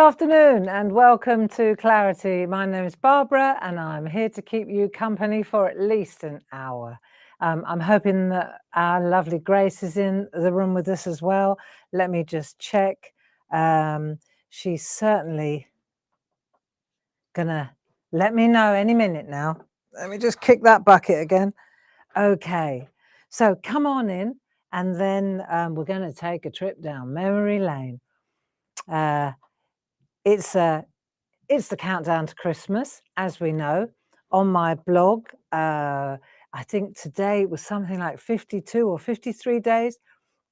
afternoon and welcome to Clarity. My name is Barbara and I'm here to keep you company for at least an hour. I'm hoping that our lovely Grace is in the room with us as well. Let me just check. She's certainly gonna let me know any minute now. Let me just kick that bucket again. Okay, so come on in and then we're going to take a trip down memory lane. It's the countdown to Christmas, as we know. On my blog, I think today it was something like 52 or 53 days.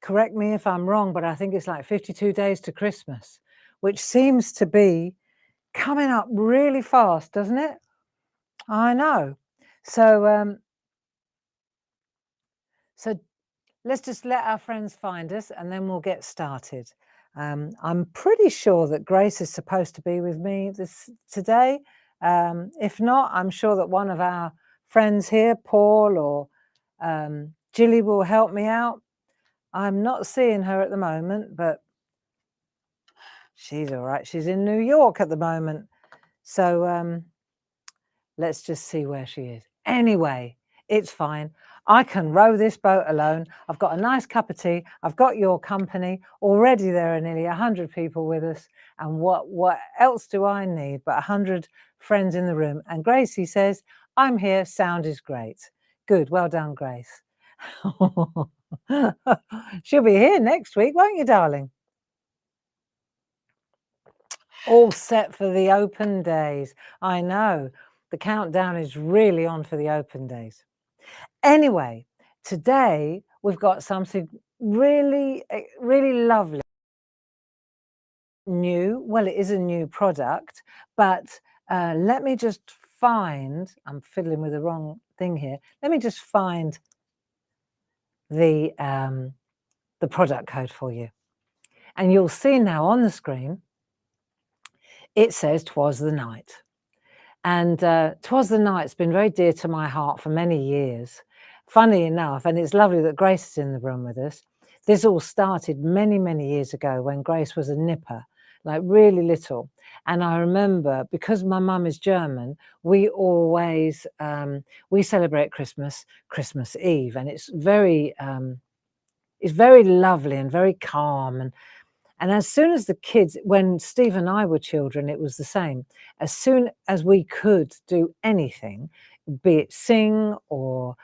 Correct me if I'm wrong, but I think it's like 52 days to Christmas, which seems to be coming up really fast, doesn't it? I know. So let's just let our friends find us and then we'll get started. I'm pretty sure that Grace is supposed to be with me today. If not, I'm sure that one of our friends here, Paul or Jilly, will help me out. I'm not seeing her at the moment, but she's all right. She's in New York at the moment. So let's just see where she is. Anyway, it's fine. I can row this boat alone. I've got a nice cup of tea. I've got your company. Already there are nearly 100 people with us. And what else do I need but 100 friends in the room? And Gracie says, I'm here. Sound is great. Good. Well done, Grace. She'll be here next week, won't you, darling? All set for the open days. I know. The countdown is really on for the open days. Anyway, today we've got something really, really lovely. New. Well, it is a new product, but let me just find, I'm fiddling with the wrong thing here. Let me just find the product code for you. And you'll see now on the screen, it says "'Twas the Night." And "'Twas the Night's been very dear to my heart for many years. Funny enough, and it's lovely that Grace is in the room with us. This all started many, many years ago when Grace was a nipper, like really little. And I remember, because my mum is German, we always, we celebrate Christmas Eve. And it's very lovely and very calm. And as soon as the kids, when Steve and I were children, it was the same. As soon as we could do anything, be it sing or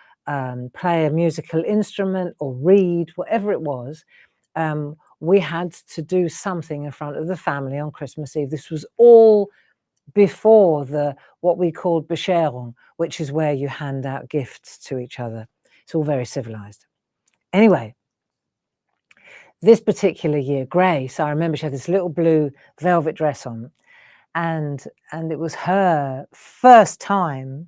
play a musical instrument or read, whatever it was, we had to do something in front of the family on Christmas Eve. This was all before what we called Bescherung, which is where you hand out gifts to each other. It's all very civilized. Anyway, this particular year, Grace, I remember she had this little blue velvet dress on, and it was her first time.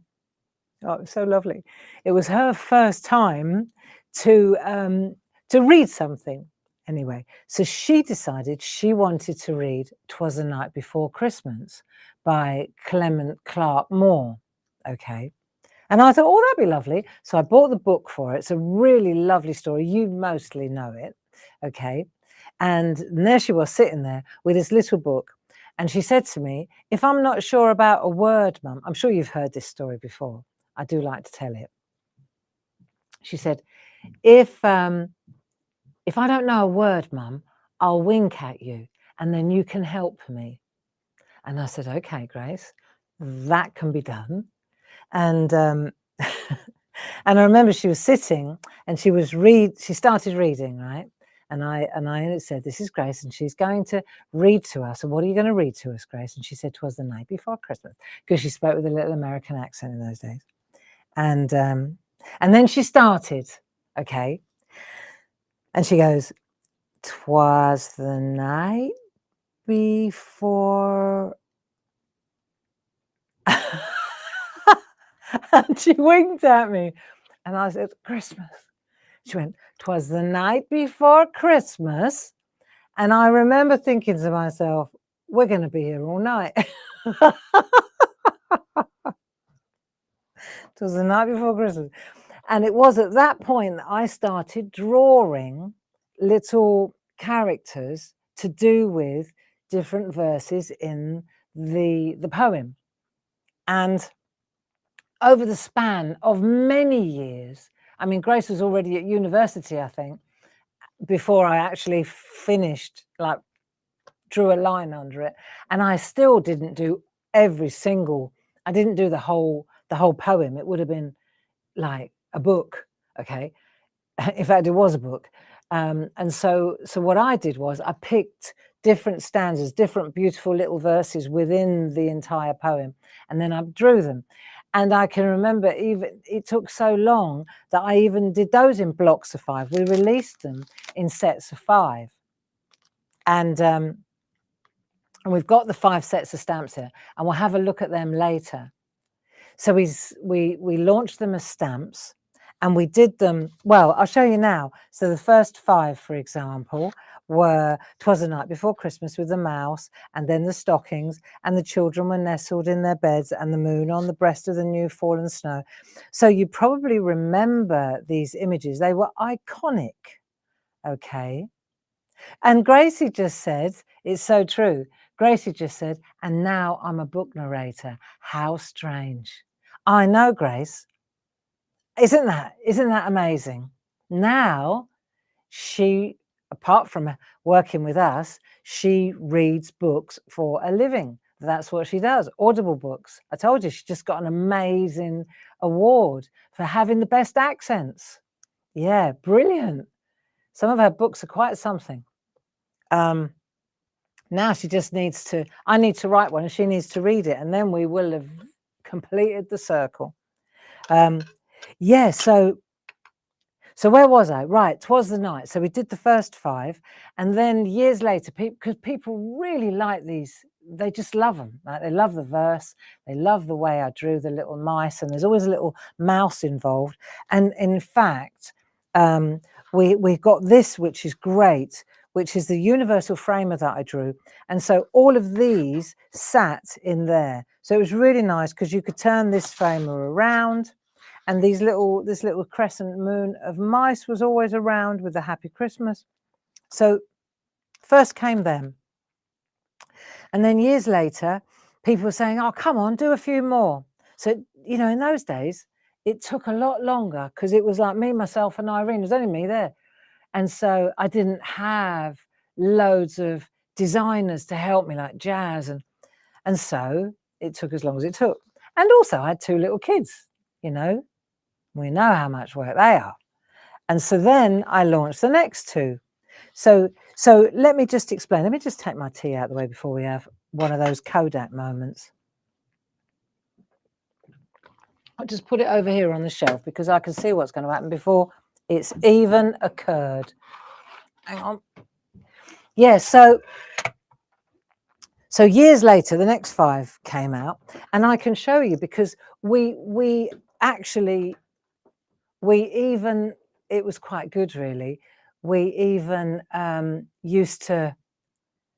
Oh, it was so lovely. It was her first time to read something. Anyway, so she decided she wanted to read "'Twas the Night Before Christmas" by Clement Clarke Moore. Okay. And I thought, oh, that'd be lovely. So I bought the book for her. It's a really lovely story. You mostly know it. Okay. And there she was sitting there with this little book. And she said to me, if I'm not sure about a word, Mum, I'm sure you've heard this story before. I do like to tell it. She said, if I don't know a word, Mum, I'll wink at you and then you can help me. And I said, okay, Grace, that can be done. And and I remember she was sitting and she started reading, right? And I said, this is Grace, and she's going to read to us. And what are you going to read to us, Grace? And she said, "'Twas the Night Before Christmas," because she spoke with a little American accent in those days. And then she started, okay? And she goes, "'Twas the night before..." And she winked at me. And I said, "Christmas." She went, "'Twas the night before Christmas." And I remember thinking to myself, we're going to be here all night. It was the night before Christmas. And it was at that point that I started drawing little characters to do with different verses in the poem. And over the span of many years, I mean, Grace was already at university, I think, before I actually finished, like drew a line under it. And I still didn't do every single, I didn't do the whole poem. It would have been like a book, okay? In fact, it was a book. And so what I did was I picked different stanzas, different beautiful little verses within the entire poem, and then I drew them. And I can remember even it took so long that I even did those in blocks of 5. We released them in sets of 5. And we've got the 5 sets of stamps here, and we'll have a look at them later. So we launched them as stamps, and we did them, well, I'll show you now. So the first 5, for example, were "'Twas the Night Before Christmas" with the mouse, and then the stockings, and the children were nestled in their beds, and the moon on the breast of the new fallen snow. So you probably remember these images. They were iconic, okay? And Gracie just said, it's so true. Gracie just said, and now I'm a book narrator. How strange. I know, Grace. Isn't that amazing? Now she, apart from working with us, she reads books for a living. That's what she does, Audible books. I told you, she just got an amazing award for having the best accents. Yeah, brilliant. Some of her books are quite something. Now she just needs to, I need to write one and she needs to read it, and then we will have completed the circle. Yeah, so where was I? Right, 'Twas the Night. So we did the first 5, and then years later, because people really like these, they just love them. Like, they love the verse, they love the way I drew the little mice, and there's always a little mouse involved. And in fact, we got this, which is great, which is the universal framer that I drew. And so all of these sat in there. So it was really nice because you could turn this framer around, and this little crescent moon of mice was always around with the Happy Christmas. So first came them. And then years later, people were saying, oh, come on, do a few more. So, you know, in those days, it took a lot longer because it was like me, myself, and Irene. There's only me there. And so I didn't have loads of designers to help me, like Jazz. And so it took as long as it took. And also I had 2 little kids, you know. We know how much work they are. And so then I launched the next 2. So let me just explain. Let me just take my tea out of the way before we have one of those Kodak moments. I'll just put it over here on the shelf because I can see what's going to happen before it's even occurred. Hang on. Yeah, so years later, the next 5 came out, and I can show you because we actually, it was quite good, really. We even used to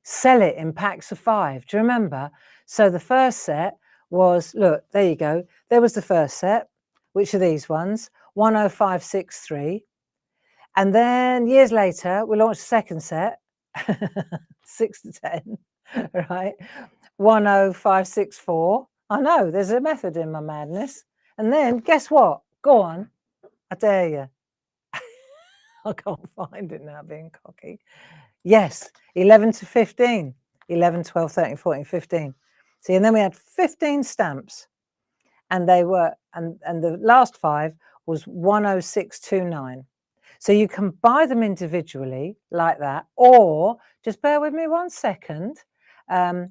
sell it in packs of 5. Do you remember? So the first set was, look, there you go. There was the first set, which are these ones, 10563. And then years later, we launched the second set, 6 to 10, right? 10564. I know, there's a method in my madness. And then guess what? Go on, I dare you. I can't find it now, being cocky. Yes, 11 to 15, 11, 12, 13, 14, 15. See, and then we had 15 stamps, and they were, and the last 5 was 10629. So you can buy them individually like that, or just bear with me 1 second. They're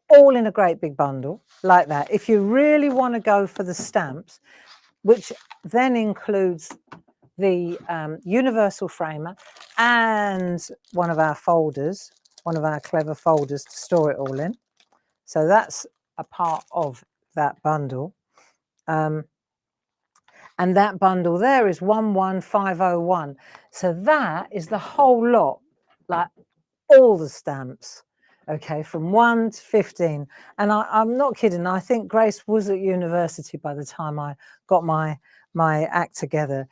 all in a great big bundle like that. If you really want to go for the stamps, which then includes the universal framer and one of our folders, one of our clever folders to store it all in. So that's a part of that bundle. And that bundle there is 11501. So that is the whole lot, like all the stamps, okay, from 1 to 15. And I'm not kidding. I think Grace was at university by the time I got my act together.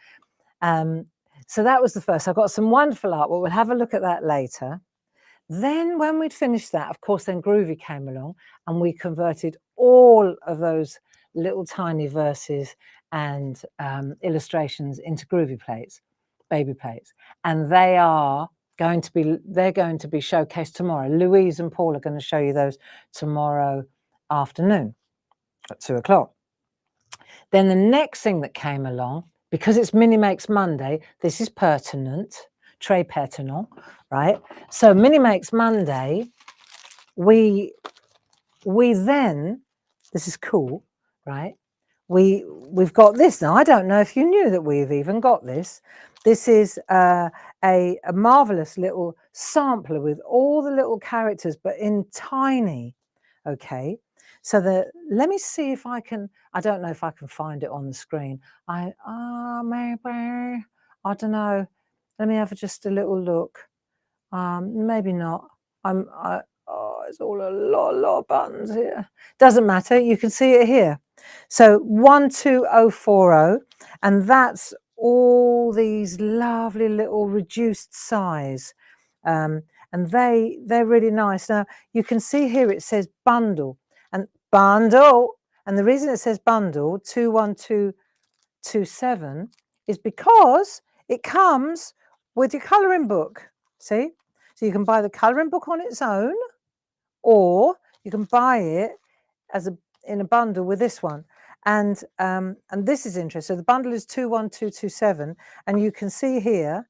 So that was the first. I got some wonderful art. We'll have a look at that later. Then when we'd finished that, of course, then Groovy came along and we converted all of those little tiny verses and illustrations into Groovy plates, baby plates. And they're going to be showcased tomorrow. Louise and Paul are going to show you those tomorrow afternoon at 2 o'clock. Then the next thing that came along, because it's Mini Makes Monday, this is pertinent, très pertinent, right? So Mini Makes Monday, we then, this is cool, right? We've got this now. I don't know if you knew that we've even got this. This is a marvelous little sampler with all the little characters, but in tiny, okay? So let me see if I can, I don't know if I can find it on the screen. Maybe, I don't know. Let me have just a little look. Maybe not. It's all a lot of buttons here. Doesn't matter. You can see it here. So 12040, and that's all these lovely little reduced size, and they're really nice. Now you can see here it says bundle, and the reason it says bundle 21227 is because it comes with your colouring book. See, so you can buy the colouring book on its own, or you can buy it in a bundle with this one. And this is interesting. So the bundle is 21227, and you can see here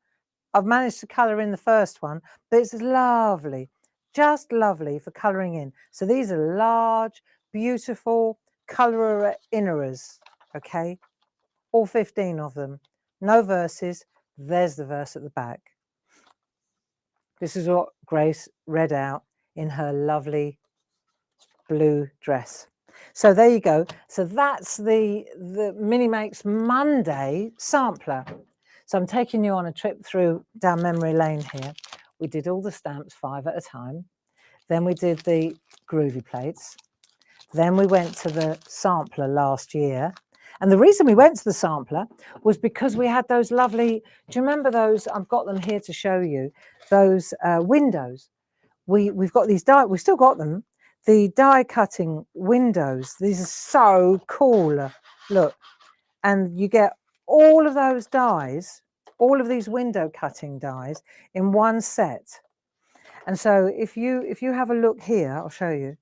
I've managed to colour in the first one, but it's lovely, just lovely for colouring in. So these are large, beautiful colour innerers, okay? All 15 of them. No verses. There's the verse at the back. This is what Grace read out in her lovely blue dress. So there you go. So that's the Mini Makes Monday sampler. So I'm taking you on a trip down memory lane here. We did all the stamps 5 at a time. Then we did the Groovy plates. Then we went to the sampler last year. And the reason we went to the sampler was because we had those lovely, do you remember those? I've got them here to show you, those windows. We've got these die, we've still got them, the die cutting windows. These are so cool. Look, and you get all of those dies, all of these window cutting dies in one set. And so if you have a look here, I'll show you.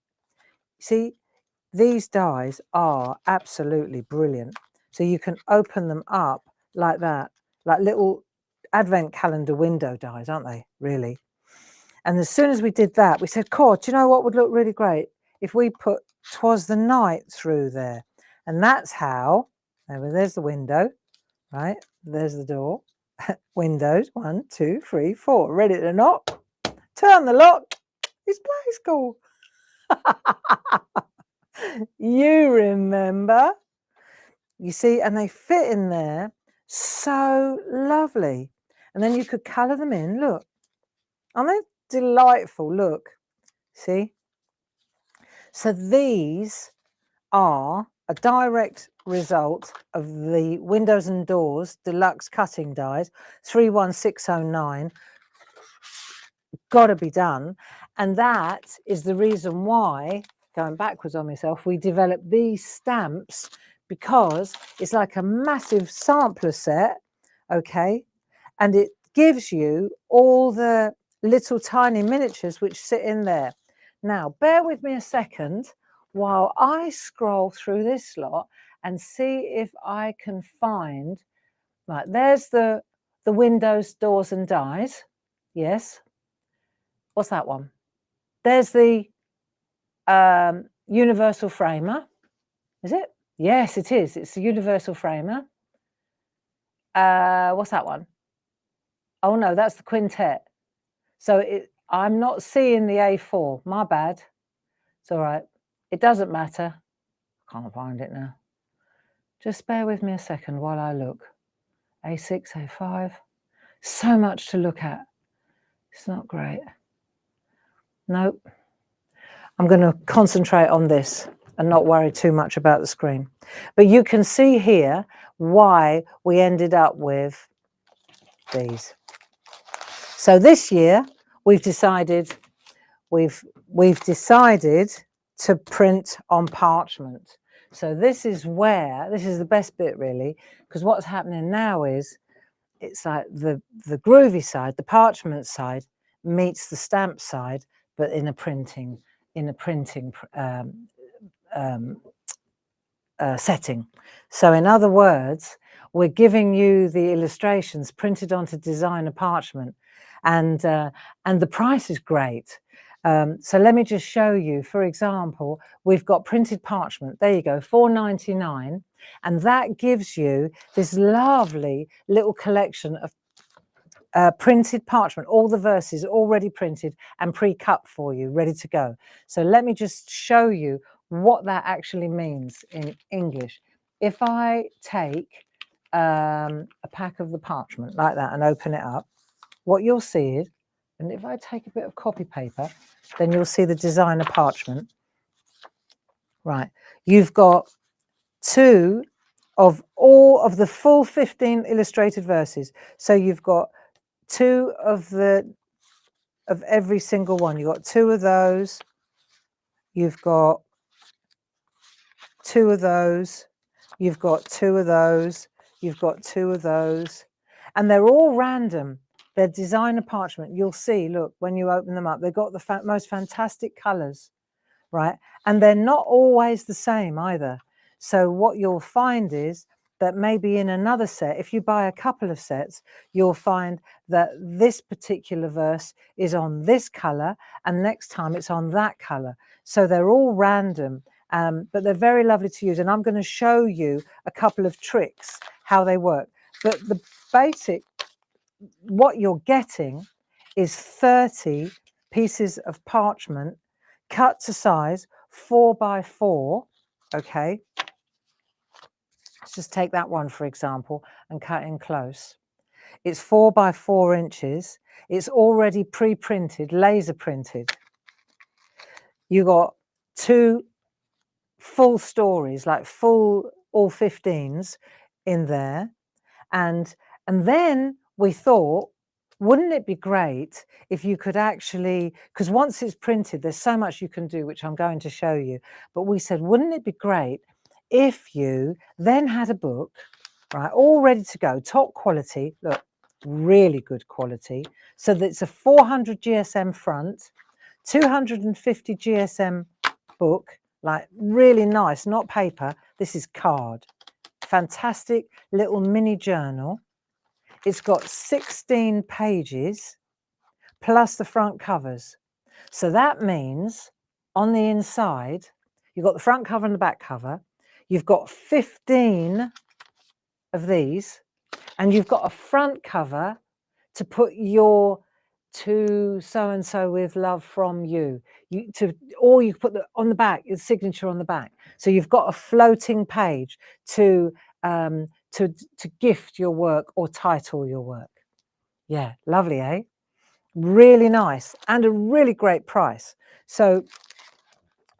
See, these dies are absolutely brilliant. So you can open them up like that, like little advent calendar window dies, aren't they? Really. And as soon as we did that, we said, "God, do you know what would look really great if we put 'Twas the Night through there?" And that's how. There's the window, right? There's the door. Windows, 1, 2, 3, 4. Ready to knock. Turn the lock. It's play school. You remember? You see, and they fit in there so lovely. And then you could colour them in. Look, aren't they delightful? Look, see? So these are a direct result of the Windows and Doors Deluxe Cutting Dies, 31609. Got to be done. And that is the reason why, going backwards on myself, we developed these stamps, because it's like a massive sampler set, okay? And it gives you all the little tiny miniatures which sit in there. Now, bear with me a second while I scroll through this lot and see if I can find, right, there's the Windows, Doors and Dies. Yes. What's that one? There's the Universal Framer. Is it? Yes, it is. It's the Universal Framer. What's that one? Oh, no, that's the Quintet. So I'm not seeing the A4. My bad. It's all right. It doesn't matter. Can't find it now. Just bear with me a second while I look. A6, A5. So much to look at. It's not great. Nope. I'm going to concentrate on this and not worry too much about the screen. But you can see here why we ended up with these. So this year we've decided we've decided to print on parchment. So this is the best bit really, because what's happening now is it's like the groovy side, the parchment side meets the stamp side, but in a printing setting. So in other words, we're giving you the illustrations printed onto designer parchment, and the price is great. So let me just show you. For example, we've got printed parchment. There you go, £4.99, and that gives you this lovely little collection of printed parchment, all the verses already printed and pre-cut for you, ready to go. So let me just show you what that actually means in English. If I take a pack of the parchment like that and open it up, what you'll see is, and if I take a bit of copy paper, then you'll see the designer parchment. Right, you've got 2 of all of the full 15 illustrated verses. So you've got 2 of every single one. You've got 2 of those. You've got 2 of those. You've got 2 of those. You've got 2 of those. And they're all random. They're designer parchment. You'll see, look, when you open them up, they've got the most fantastic colours, right? And they're not always the same either. So what you'll find is that maybe in another set, if you buy a couple of sets, you'll find that this particular verse is on this colour and next time it's on that colour. So they're all random, but they're very lovely to use. And I'm going to show you a couple of tricks, how they work. But the basic, what you're getting is 30 pieces of parchment cut to size 4 by 4, okay? Let's just take that one, for example, and cut in close. It's 4 by 4 inches. It's already pre-printed, laser printed. You got 2 full stories, like full all 15s in there. And then we thought, wouldn't it be great if you could actually, because once it's printed, there's so much you can do, which I'm going to show you. But we said, wouldn't it be great if you then had a book, right, all ready to go, top quality, look, really good quality. So that it's a 400 GSM front, 250 GSM book, like really nice, not paper. This is card. Fantastic little mini journal. It's got 16 pages plus the front covers. So that means on the inside, you've got the front cover and the back cover. You've got 15 of these, and you've got a front cover to put your "To so-and-so with love from you." Or you put on the back, your signature on the back. So you've got a floating page to gift your work or title your work. Yeah, lovely, eh? Really nice and a really great price. So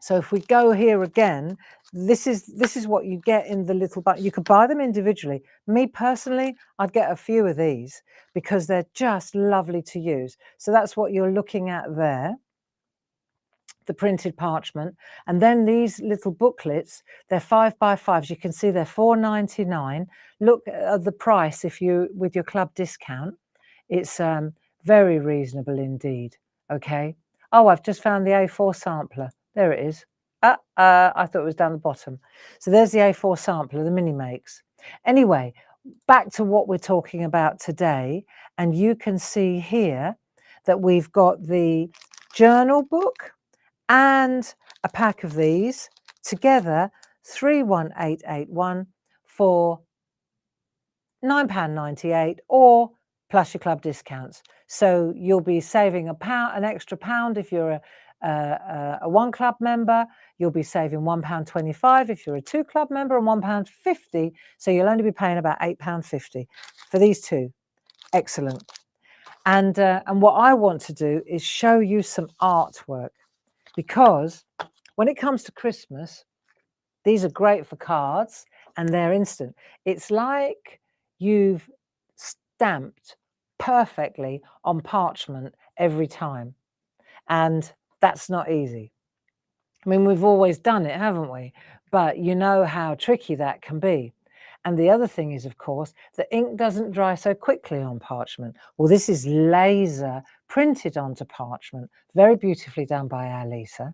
if we go here again, this is what you get in the little button. You could buy them individually. Me personally, I'd get a few of these because they're just lovely to use. So that's what you're looking at there, the printed parchment. And then these little booklets, they're 5 by 5s. You can see they're £4.99. Look at the price if you with your club discount. It's very reasonable indeed. Okay. Oh, I've just found the A4 sampler. There it is. I thought it was down the bottom. So there's the A4 sampler, the mini makes. Anyway, back to what we're talking about today. And you can see here that we've got the journal book and a pack of these together, 31881 for £9.98 or plus your club discounts. So you'll be saving an extra £1 if you're a 1 club member. You'll be saving £1.25 if you're a 2 club member, and £1.50. So you'll only be paying about £8.50 for these 2. Excellent. And what I want to do is show you some artwork, because when it comes to Christmas, these are great for cards and they're instant. It's like you've stamped perfectly on parchment every time. And That's not easy. I mean, we've always done it, haven't we? But you know how tricky that can be. And the other thing is, of course, the ink doesn't dry so quickly on parchment. Well, this is laser printed onto parchment, very beautifully done by our Lisa.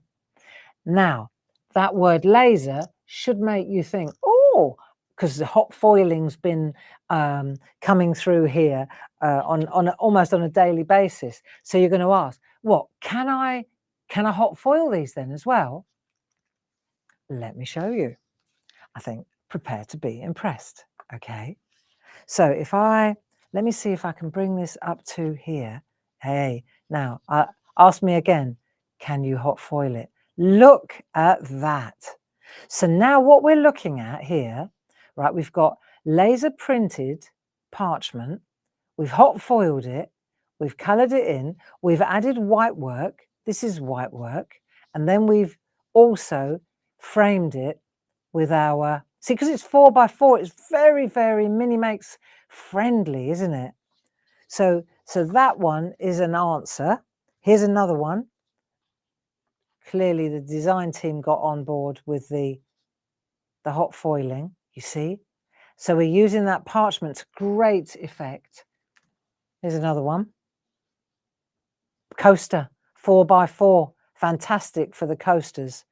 Now, that word laser should make you think, oh, because the hot foiling's been coming through here almost on a daily basis. So you're going to ask, what, can I hot foil these then as well? Let me show you. I think prepare to be impressed. Okay. So let me see if I can bring this up to here. Hey, now ask me again, can you hot foil it? Look at that. So now what we're looking at here, right, we've got laser printed parchment, we've hot foiled it, we've colored it in, we've added white work. This is white work. And then we've also framed it with our, see, because it's 4x4, it's very, very Mini Makes friendly, isn't it? So that one is an answer. Here's another one. Clearly the design team got on board with the hot foiling, you see. So we're using that parchment to great effect. Here's another one. Coaster, 4x4, fantastic for the coasters.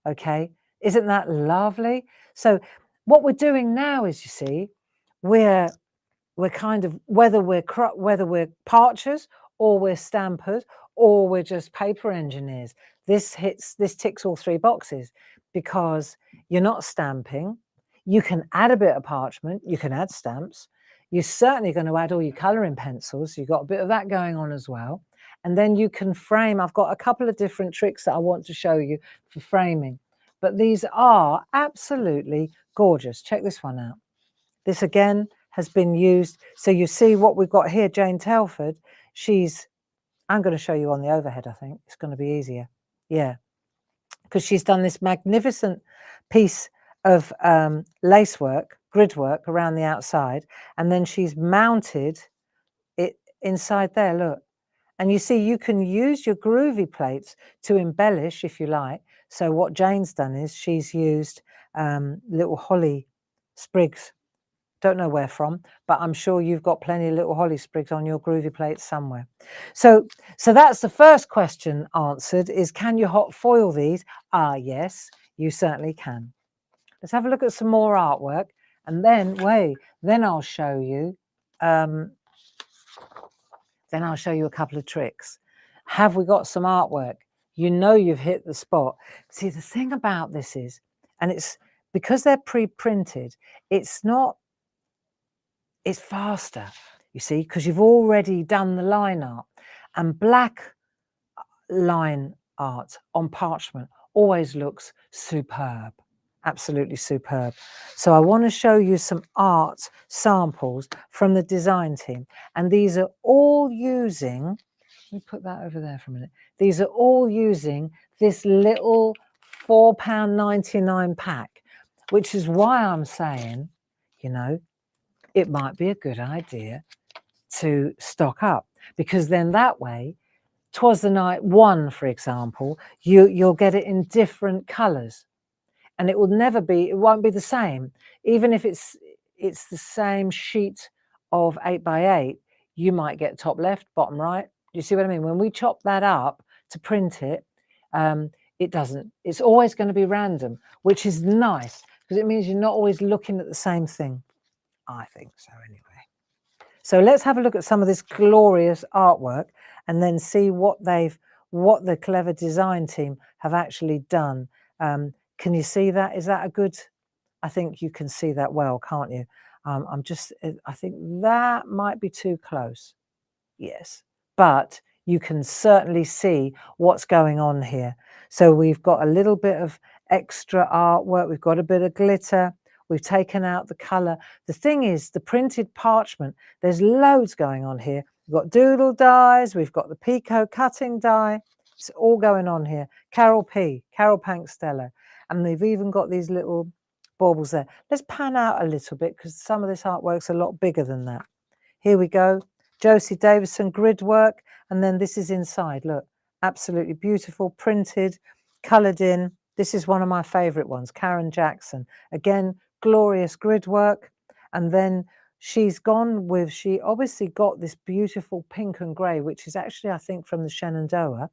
Okay, isn't that lovely? So what we're doing now is, you see, we're kind of, whether we're parchers or we're stampers or we're just paper engineers, this ticks all three boxes, because you're not stamping. You can add a bit of parchment, you can add stamps, you're certainly going to add all your colouring pencils, you've got a bit of that going on as well. And then you can frame. I've got a couple of different tricks that I want to show you for framing, but these are absolutely gorgeous. Check this one out. This again has been used. So you see what we've got here, Jane Telford. I'm going to show you on the overhead, I think. It's going to be easier. Yeah. Because she's done this magnificent piece of lace work, grid work around the outside. And then she's mounted it inside there, look. And you see, you can use your groovy plates to embellish if you like. So what Jane's done is she's used little holly sprigs. Don't know where from, but I'm sure you've got plenty of little holly sprigs on your groovy plates somewhere. So that's the first question answered, is can you hot foil these? Ah, yes, you certainly can. Let's have a look at some more artwork, and then I'll show you a couple of tricks. Have we got some artwork? You know you've hit the spot. See, the thing about this is, and it's because they're pre-printed, it's faster, you see, because you've already done the line art. And black line art on parchment always looks superb. Absolutely superb. So I want to show you some art samples from the design team. And these are all using, let me put that over there for a minute. These are all using this little £4.99 pack, which is why I'm saying, you know, it might be a good idea to stock up, because then that way, 'Twas the Night 1, for example, you'll get it in different colours. And it won't be the same. Even if it's the same sheet of 8x8, you might get top left, bottom right. Do you see what I mean? When we chop that up to print it, it's always going to be random, which is nice, because it means you're not always looking at the same thing. I think so anyway. So let's have a look at some of this glorious artwork and then see what the clever design team have actually done. Can you see that? Is that a good? I think you can see that well, can't you? I think that might be too close. Yes, but you can certainly see what's going on here. So we've got a little bit of extra artwork. We've got a bit of glitter. We've taken out the colour. The thing is, the printed parchment, there's loads going on here. We've got doodle dies. We've got the Pico cutting die. It's all going on here. Carol Pankstello. And they've even got these little baubles there. Let's pan out a little bit, because some of this artwork's a lot bigger than that. Here we go. Josie Davison grid work. And then this is inside, look. Absolutely beautiful, printed, coloured in. This is one of my favourite ones, Karen Jackson. Again, glorious grid work. And then she's gone with, she obviously got this beautiful pink and grey, which is actually, I think, from the Shenandoah.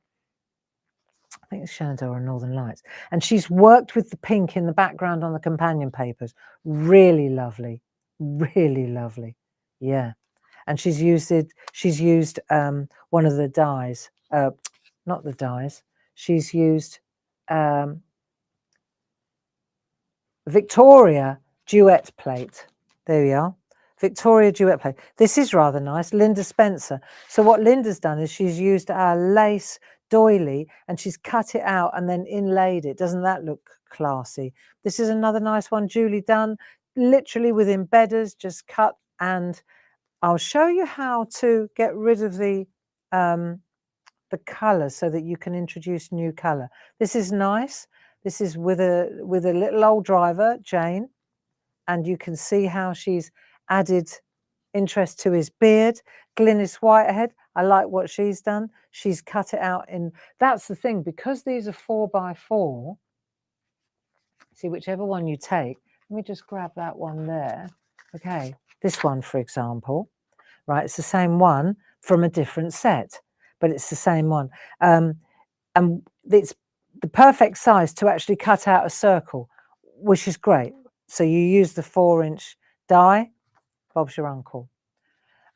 I think it's Shenandoah Northern Lights. And she's worked with the pink in the background on the companion papers. Really lovely. Really lovely. Yeah. And she's used one of the dyes. Not the dyes. She's used Victoria Duet Plate. There we are. Victoria Duet Plate. This is rather nice. Linda Spencer. So what Linda's done is she's used our lace doily and she's cut it out and then inlaid it. Doesn't that look classy? This is another nice one, Julie Dunn, literally with embedders, just cut. And I'll show you how to get rid of the colour so that you can introduce new colour. This is nice. This is with a little old driver, Jane, and you can see how she's added interest to his beard. Glynis Whitehead, I like what she's done. She's cut it out in, that's the thing, because these are 4x4, see, whichever one you take, let me just grab that one there. Okay, this one, for example, right, it's the same one from a different set, but it's the same one. And it's the perfect size to actually cut out a circle, which is great. So you use the 4-inch die. Bob's your uncle.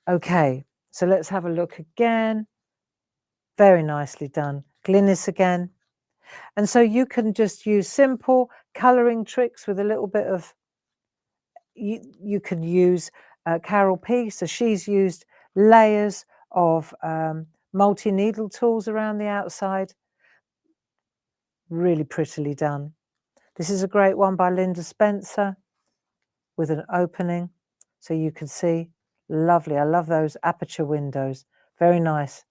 Okay, so let's have a look again. Very nicely done. Glynis again. And so you can just use simple colouring tricks with a little bit of, you can use Carol P. So she's used layers of multi-needle tools around the outside. Really prettily done. This is a great one by Linda Spencer with an opening so you can see. Lovely. I love those aperture windows. Very nice.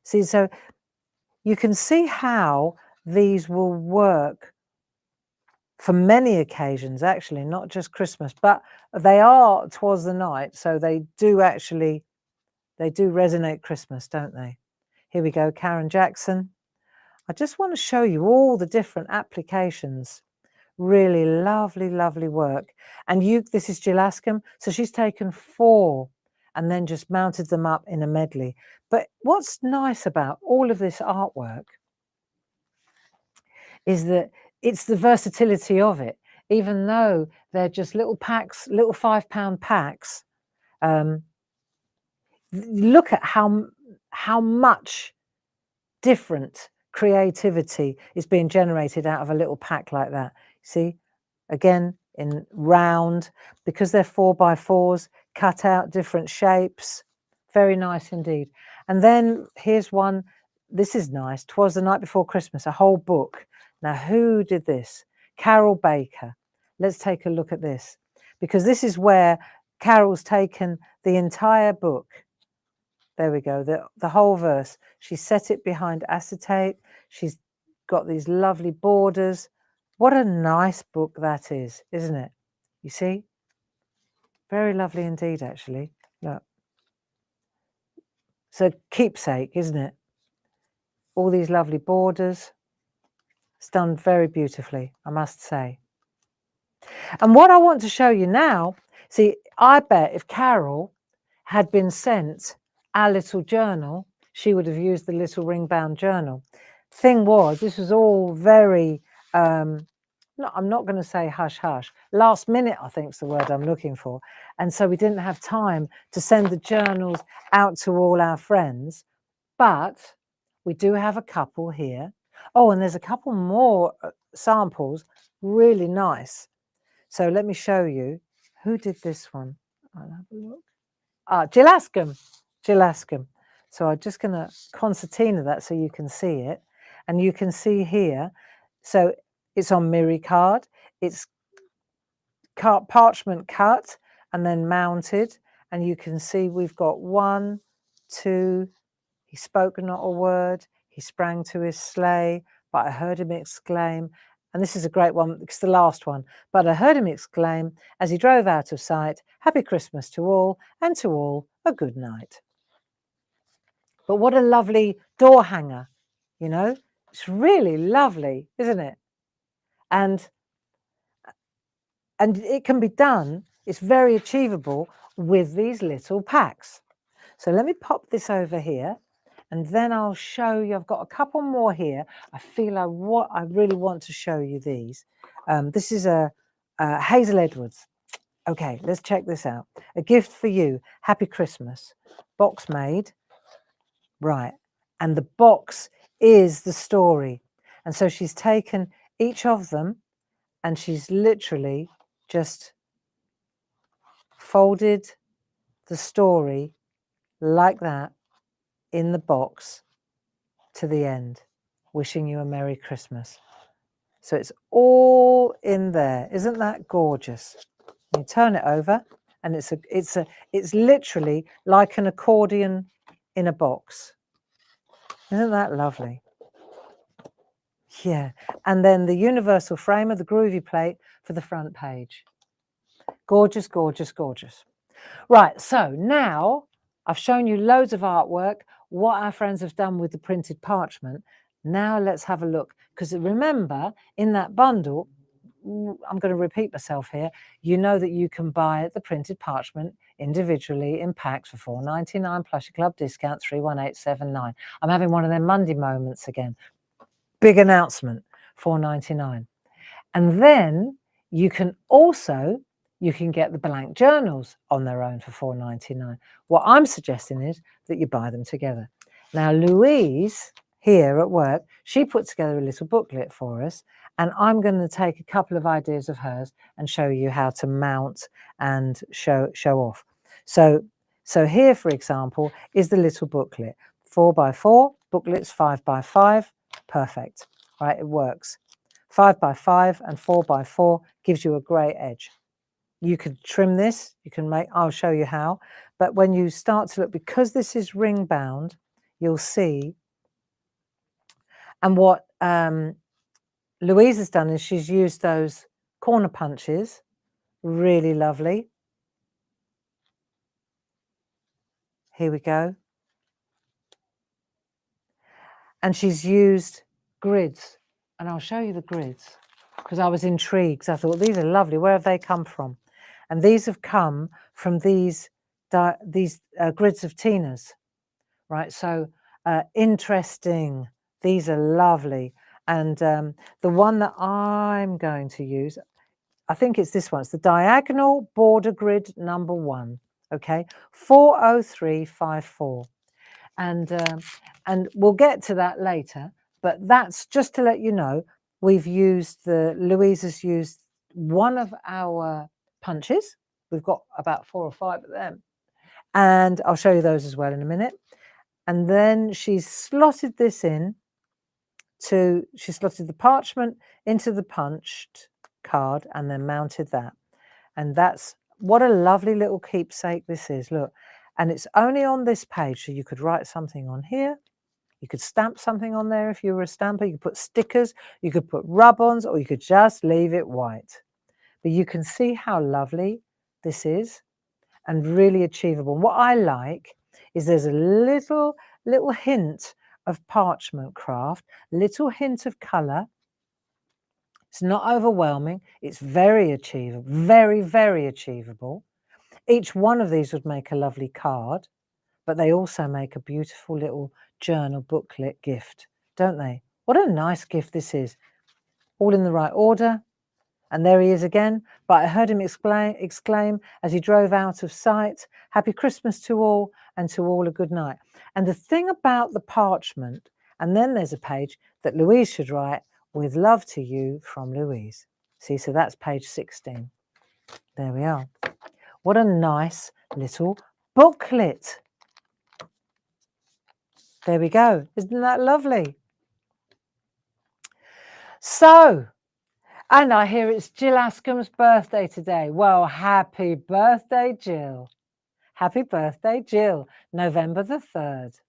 See, so you can see how these will work for many occasions, actually, not just Christmas, but they are 'Twas the Night, so they do resonate Christmas, don't they? Here we go, Karen Jackson. I just want to show you all the different applications. Really lovely, lovely work. And this is Jill Askham. So she's taken 4 and then just mounted them up in a medley. But what's nice about all of this artwork is that it's the versatility of it. Even though they're just little packs, little £5 packs, look at how much different creativity is being generated out of a little pack like that. See, again, in round, because they're 4x4s, cut out different shapes. Very nice indeed. And then here's one. This is nice. 'Twas the Night Before Christmas, a whole book. Now, who did this? Carol Baker. Let's take a look at this, because this is where Carol's taken the entire book. There we go, the whole verse. She set it behind acetate. She's got these lovely borders. What a nice book that is, isn't it? You see? Very lovely indeed, actually. Look. So keepsake, isn't it? All these lovely borders. It's done very beautifully, I must say. And what I want to show you now, see, I bet if Carol had been sent our little journal, she would have used the little ring-bound journal. Thing was, this was all very, I'm not going to say hush-hush. Last minute, I think is the word I'm looking for. And so we didn't have time to send the journals out to all our friends. But we do have a couple here. Oh, and there's a couple more samples, really nice. So let me show you. Who did this one? I'll have a look. Jill Askham. Jill Askham. So I'm just going to concertina that so you can see it. And you can see here, so it's on Miri card. It's parchment cut and then mounted. And you can see we've got 1, 2, he spoke not a word. He sprang to his sleigh, but I heard him exclaim, and this is a great one, it's the last one, but I heard him exclaim as he drove out of sight, Happy Christmas to all, and to all a good night. But what a lovely door hanger, you know. It's really lovely, isn't it? And it can be done, it's very achievable with these little packs. So let me pop this over here, and then I'll show you. I've got a couple more here. I feel I really want to show you these. This is a Hazel Edwards. Okay, let's check this out. A gift for you. Happy Christmas. Box made. Right. And the box is the story. And so she's taken each of them and she's literally just folded the story like that in the box to the end, wishing you a Merry Christmas. So it's all in there. Isn't that gorgeous? You turn it over and it's literally like an accordion in a box. Isn't that lovely? Yeah. And then the universal framer, the groovy plate for the front page. Gorgeous, gorgeous, gorgeous. Right, so now I've shown you loads of artwork, what our friends have done with the printed parchment. Now let's have a look, because remember, in that bundle, I'm going to repeat myself here, you know that you can buy the printed parchment individually in packs for $4.99 plus your club discount 31879. I'm having one of them Monday moments again. Big announcement, $4.99. And then you can also get the blank journals on their own for $4.99. What I'm suggesting is that you buy them together. Now, Louise here at work, she put together a little booklet for us, and I'm going to take a couple of ideas of hers and show you how to mount and show off. So here, for example, is the little booklet. 4x4, booklets 5x5, perfect, right? It works. 5x5 and 4x4 gives you a great edge. You could trim this, you can make, I'll show you how, but when you start to look, because this is ring bound, you'll see. And what Louise has done is she's used those corner punches, really lovely. Here we go. And she's used grids, and I'll show you the grids because I was intrigued. I thought, these are lovely. Where have they come from? And these have come from these grids of Tina's, right? So interesting. These are lovely. And the one that I'm going to use, I think it's this one. It's the diagonal border grid number 1. Okay, 40354. And we'll get to that later. But that's just to let you know, Louise has used one of our punches. We've got about 4 or 5 of them. And I'll show you those as well in a minute. And then she's slotted this in she slotted the parchment into the punched card and then mounted that. And that's, what a lovely little keepsake this is, look. And it's only on this page, so you could write something on here. You could stamp something on there if you were a stamper. You could put stickers, you could put rub-ons, or you could just leave it white. But you can see how lovely this is and really achievable. What I like is there's a little hint of parchment craft, little hint of colour. It's not overwhelming. It's very achievable, very, very achievable. Each one of these would make a lovely card, but they also make a beautiful little journal booklet gift, don't they? What a nice gift this is. All in the right order. And there he is again. But I heard him exclaim as he drove out of sight, "Happy Christmas to all, and to all a good night." And the thing about the parchment, and then there's a page that Louise should write, "With love to you from Louise." See, so that's page 16. There we are. What a nice little booklet. There we go. Isn't that lovely? So, and I hear it's Jill Ascombe's birthday today. Well, happy birthday, Jill. Happy birthday, Jill. November the 3rd.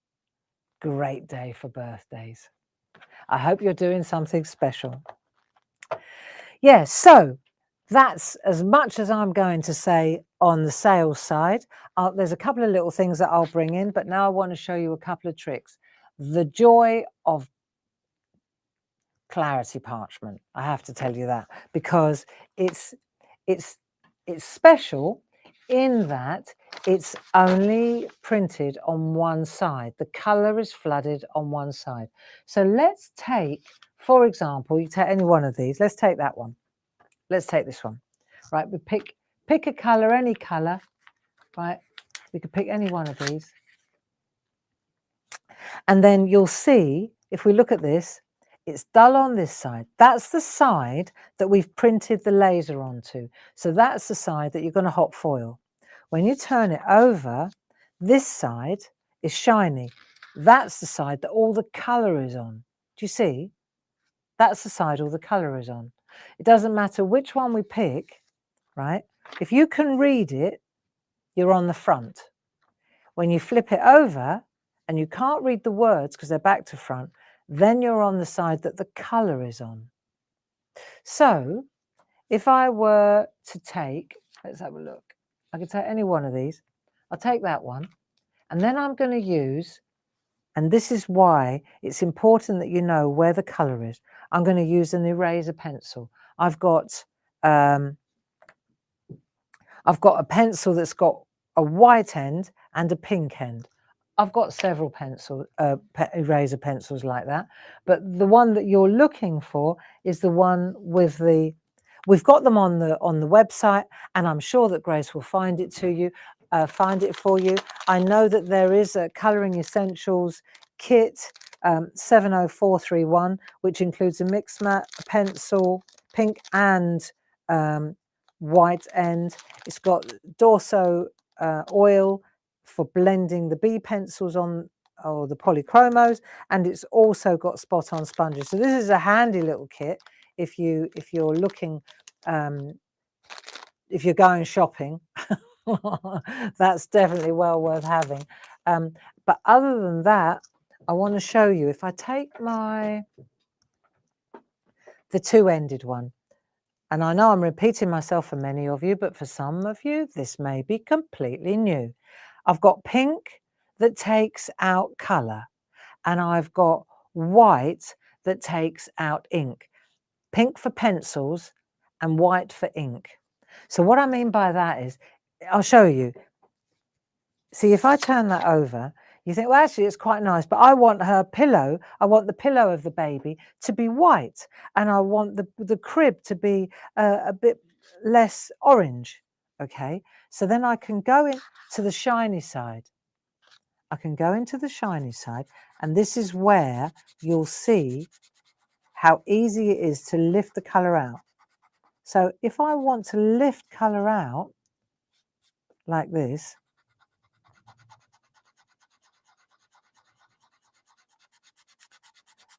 Great day for birthdays. I hope you're doing something special. Yeah, so that's as much as I'm going to say on the sales side. There's a couple of little things that I'll bring in, but now I want to show you a couple of tricks. The joy of Clarity parchment. I have to tell you that, because it's special in that it's only printed on one side. The colour is flooded on one side. So let's take, for example, you take any one of these. Let's take that one. Let's take this one. Right, we pick a colour, any colour. Right, we could pick any one of these. And then you'll see, if we look at this, it's dull on this side. That's the side that we've printed the laser onto. So that's the side that you're going to hot foil. When you turn it over, this side is shiny. That's the side that all the colour is on. Do you see? That's the side all the colour is on. It doesn't matter which one we pick, right? If you can read it, you're on the front. When you flip it over and you can't read the words because they're back to front, then you're on the side that the colour is on. So if I were to take, let's have a look. I could take any one of these. I'll take that one. And then I'm going to use, and this is why it's important that you know where the colour is. I'm going to use an eraser pencil. I've got a pencil that's got a white end and a pink end. I've got several eraser pencils like that, but the one that you're looking for is the one with the. We've got them on the website, and I'm sure that Grace will find it for you. I know that there is a Colouring Essentials kit 70431, which includes a mix mat, a pencil, pink and white end. It's got Dorso oil for blending the B pencils on, or the polychromos, and it's also got spot on sponges. So this is a handy little kit if you're looking, if you're going shopping. That's definitely well worth having. But other than that, I want to show you, if I take the two-ended one, and I know I'm repeating myself for many of you, but for some of you, this may be completely new. I've got pink that takes out colour, and I've got white that takes out ink. Pink for pencils and white for ink. So what I mean by that is, I'll show you. See, if I turn that over, you think, well, actually, it's quite nice, but I want her pillow. I want the pillow of the baby to be white, and I want the crib to be a bit less orange. Okay, so then I can go into the shiny side. I can go into the shiny side, and this is where you'll see how easy it is to lift the colour out. So if I want to lift colour out like this,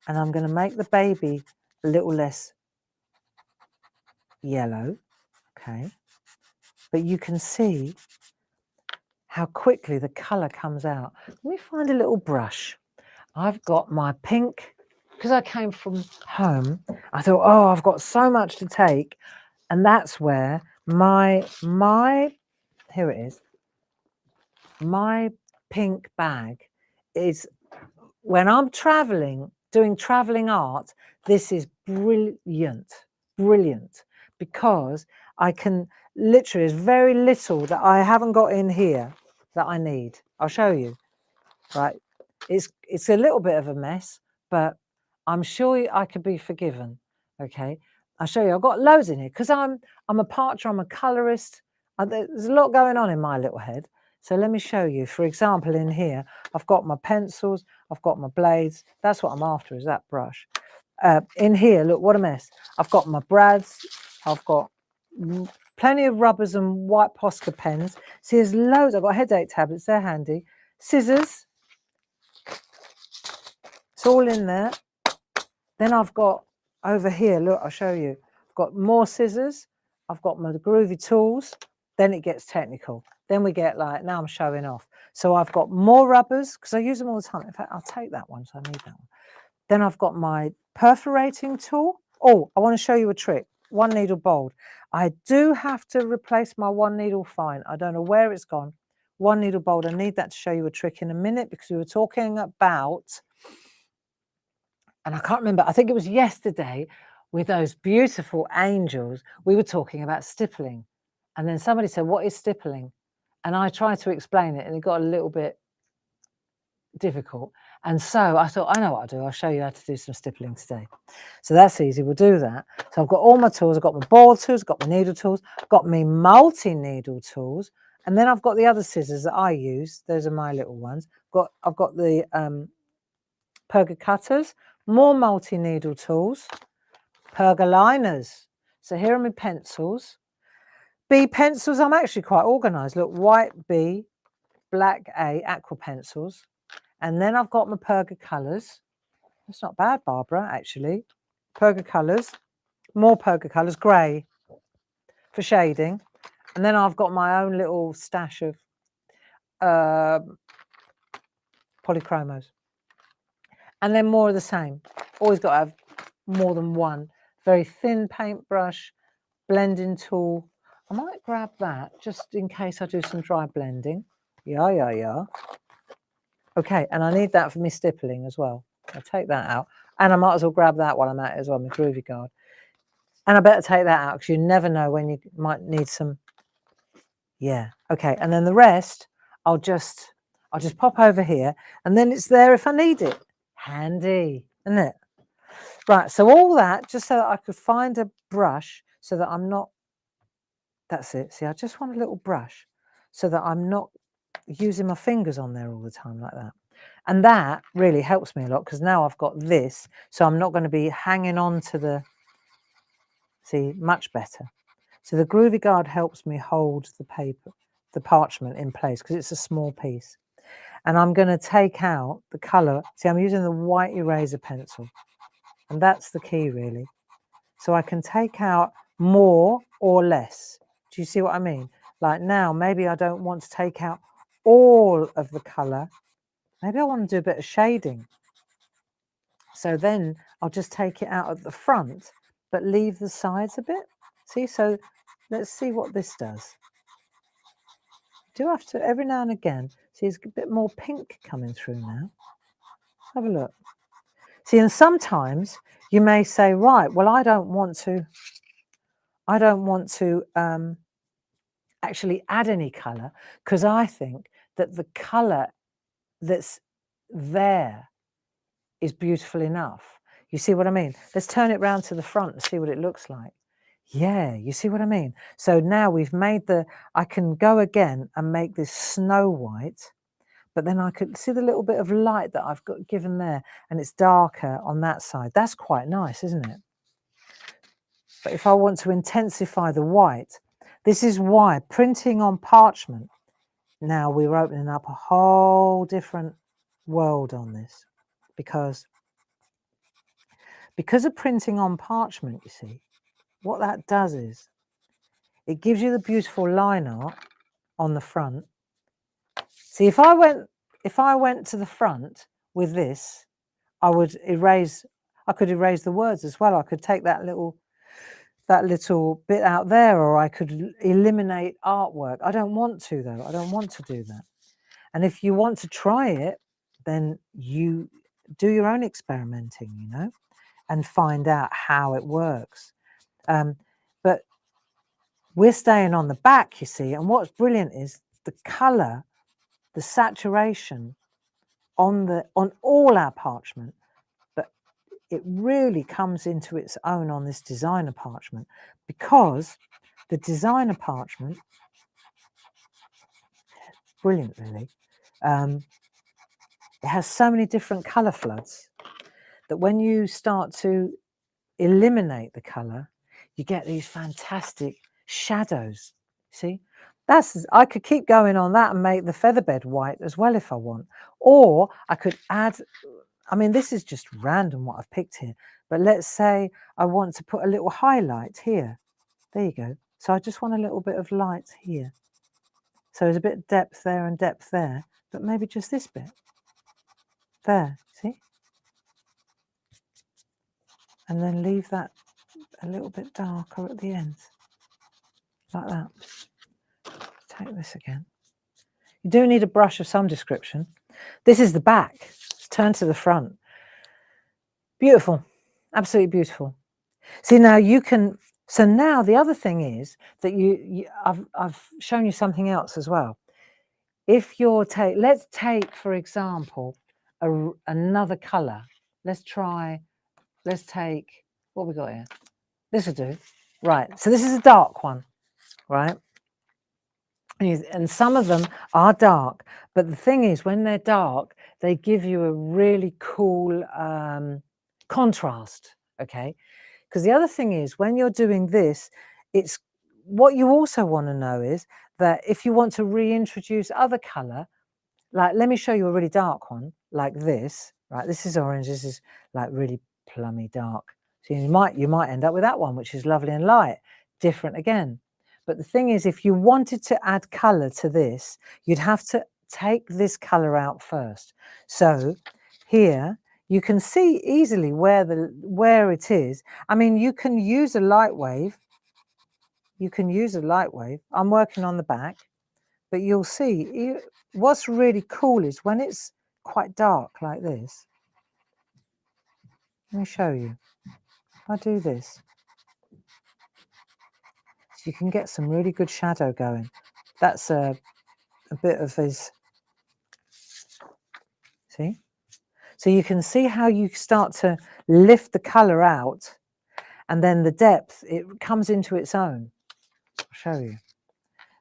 and I'm going to make the baby a little less yellow, okay? But you can see how quickly the colour comes out. Let me find a little brush. I've got my pink, because I came from home, I thought, oh, I've got so much to take. And that's where my here it is, my pink bag is, when I'm traveling, doing traveling art, this is brilliant, because I can literally, there's very little that I haven't got in here that I need. I'll show you, right? It's a little bit of a mess, but I'm sure I could be forgiven, okay? I'll show you, I've got loads in here, because I'm a partner, I'm a colorist. There's a lot going on in my little head. So let me show you. For example, in here, I've got my pencils, I've got my blades. That's what I'm after, is that brush. In here, look, what a mess. I've got my brads, I've got plenty of rubbers and white Posca pens. See, there's loads. I've got headache tablets, they're handy. Scissors, it's all in there. Then I've got over here, look, I'll show you. I've got more scissors, I've got my groovy tools. Then it gets technical. Then we get like, now I'm showing off. So I've got more rubbers, because I use them all the time. In fact, I'll take that one, so I need that one. Then I've got my perforating tool. Oh, I want to show you a trick. One needle bold. I do have to replace my one needle fine. I don't know where it's gone. One needle bold. I need that to show you a trick in a minute, because we were talking about And I can't remember, I think it was yesterday with those beautiful angels, we were talking about stippling. And then somebody said, what is stippling? And I tried to explain it and it got a little bit difficult. And so I thought, I know what I'll do. I'll show you how to do some stippling today. So that's easy. We'll do that. So I've got all my tools. I've got my ball tools, got my needle tools, got me multi-needle tools. And then I've got the other scissors that I use. Those are my little ones. I've got the Perga cutters, more multi-needle tools, Perga liners. So here are my pencils. B pencils, I'm actually quite organised. Look, white B, black A, aqua pencils. And then I've got my Perga colours. That's not bad, Barbara, actually. Perga colours, more Perga colours, grey for shading. And then I've got my own little stash of polychromos. And then more of the same. Always got to have more than one. Very thin paintbrush, blending tool. I might grab that just in case I do some dry blending. Yeah. Okay, and I need that for me stippling as well. I'll take that out. And I might as well grab that while I'm at it as well, my Groovy Guard. And I better take that out because you never know when you might need some. Yeah, okay. And then the rest, I'll just pop over here and then it's there if I need it. Handy, isn't it? Right, so all that just so that I could find a brush so that I'm not, that's it. See, I just want a little brush so that I'm not using my fingers on there all the time like that. And that really helps me a lot because now I've got this, so I'm not going to be hanging on to the, see, much better. So the Groovy Guard helps me hold the paper, the parchment in place because it's a small piece. And I'm going to take out the colour. See, I'm using the white eraser pencil. And that's the key, really. So I can take out more or less. Do you see what I mean? Like now, maybe I don't want to take out all of the colour. Maybe I want to do a bit of shading. So then I'll just take it out at the front, but leave the sides a bit. See, so let's see what this does. Do have to, every now and again, see, it's a bit more pink coming through now. Have a look. See, and sometimes you may say, right, well, I don't want to actually add any colour because I think that the colour that's there is beautiful enough. You see what I mean? Let's turn it round to the front and see what it looks like. Yeah, you see what I mean? So now we've made I can go again and make this snow white, but then I could see the little bit of light that I've got given there and it's darker on that side. That's quite nice, isn't it? But if I want to intensify the white, this is why printing on parchment, now we're opening up a whole different world on this because of printing on parchment, you see, what that does is it gives you the beautiful line art on the front. See, if I went to the front with this, I could erase the words as well. I could take that little bit out there, or I could eliminate artwork. I don't want to though. I don't want to do that. And if you want to try it, then you do your own experimenting, you know, and find out how it works. But we're staying on the back, you see, and what's brilliant is the colour, the saturation on all our parchment, but it really comes into its own on this designer parchment because the designer parchment, brilliant really, it has so many different colour floods that when you start to eliminate the colour, you get these fantastic shadows. See, I could keep going on that and make the featherbed white as well if I want, or I could add, I mean, this is just random what I've picked here, but let's say I want to put a little highlight here. There you go. So I just want a little bit of light here. So there's a bit of depth there and depth there, but maybe just this bit. There, see? And then leave that a little bit darker at the end, like that. Take this again. You do need a brush of some description. This is the back. Let's turn to the front. Beautiful. Absolutely beautiful. See, now you can, so now the other thing is that I've shown you something else as well. If you're let's take, for example, another color. Let's take, what we got here? This will do. Right. So this is a dark one, right? And some of them are dark, but the thing is, when they're dark, they give you a really cool contrast, okay? Because the other thing is, when you're doing this, it's what you also want to know is that if you want to reintroduce other color, like let me show you a really dark one like this, right? This is orange, this is like really plummy dark. So you might end up with that one, which is lovely and light, different again. But the thing is, if you wanted to add color to this, you'd have to take this color out first. So here you can see easily where it is. I mean, you can use a light wave. You can use a light wave. I'm working on the back, but you'll see what's really cool is when it's quite dark like this. Let me show you. I do this. So you can get some really good shadow going. That's a bit of his, see? So you can see how you start to lift the colour out, and then the depth, it comes into its own. I'll show you.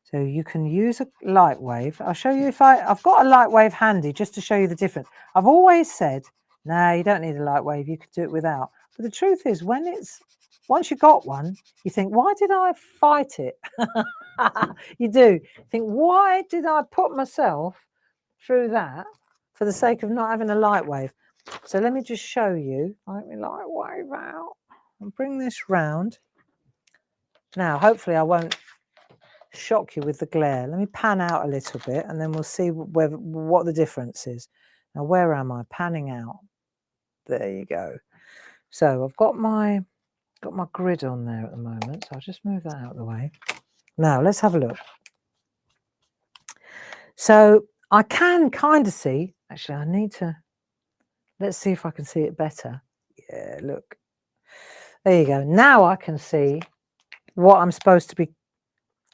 So you can use a light wave. I'll show you if I've got a light wave handy just to show you the difference. I've always said, no, you don't need a light wave. You could do it without. But the truth is, once you got one, you think, why did I fight it? You do. Think, why did I put myself through that for the sake of not having a light wave? So let me just show you. Let me light wave out and bring this round. Now, hopefully I won't shock you with the glare. Let me pan out a little bit and then we'll see what the difference is. Now, where am I? Panning out. There you go. So I've got my grid on there at the moment. So I'll just move that out of the way. Now let's have a look. So I can kind of see, actually I need to, let's see if I can see it better. Yeah, look. There you go. Now I can see what I'm supposed to be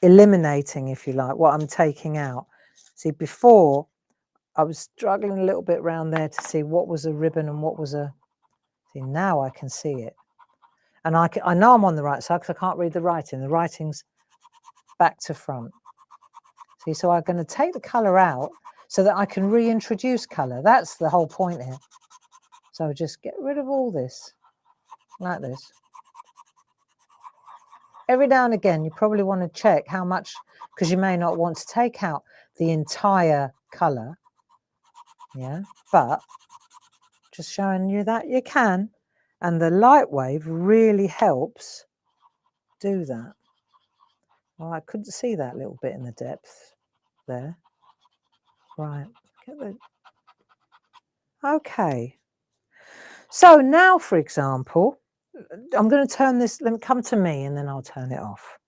eliminating, if you like, what I'm taking out. See, before I was struggling a little bit around there to see what was a ribbon and what was a, see, now I can see it. And I know I'm on the right side because I can't read the writing. The writing's back to front. See, so I'm going to take the colour out so that I can reintroduce colour. That's the whole point here. So just get rid of all this, like this. Every now and again, you probably want to check how much, because you may not want to take out the entire colour. Yeah, but just showing you that you can. And the light wave really helps do that. Well, I couldn't see that little bit in the depth there. Right. Okay. So now, for example, I'm going to turn this, let me come to me and then I'll turn it off.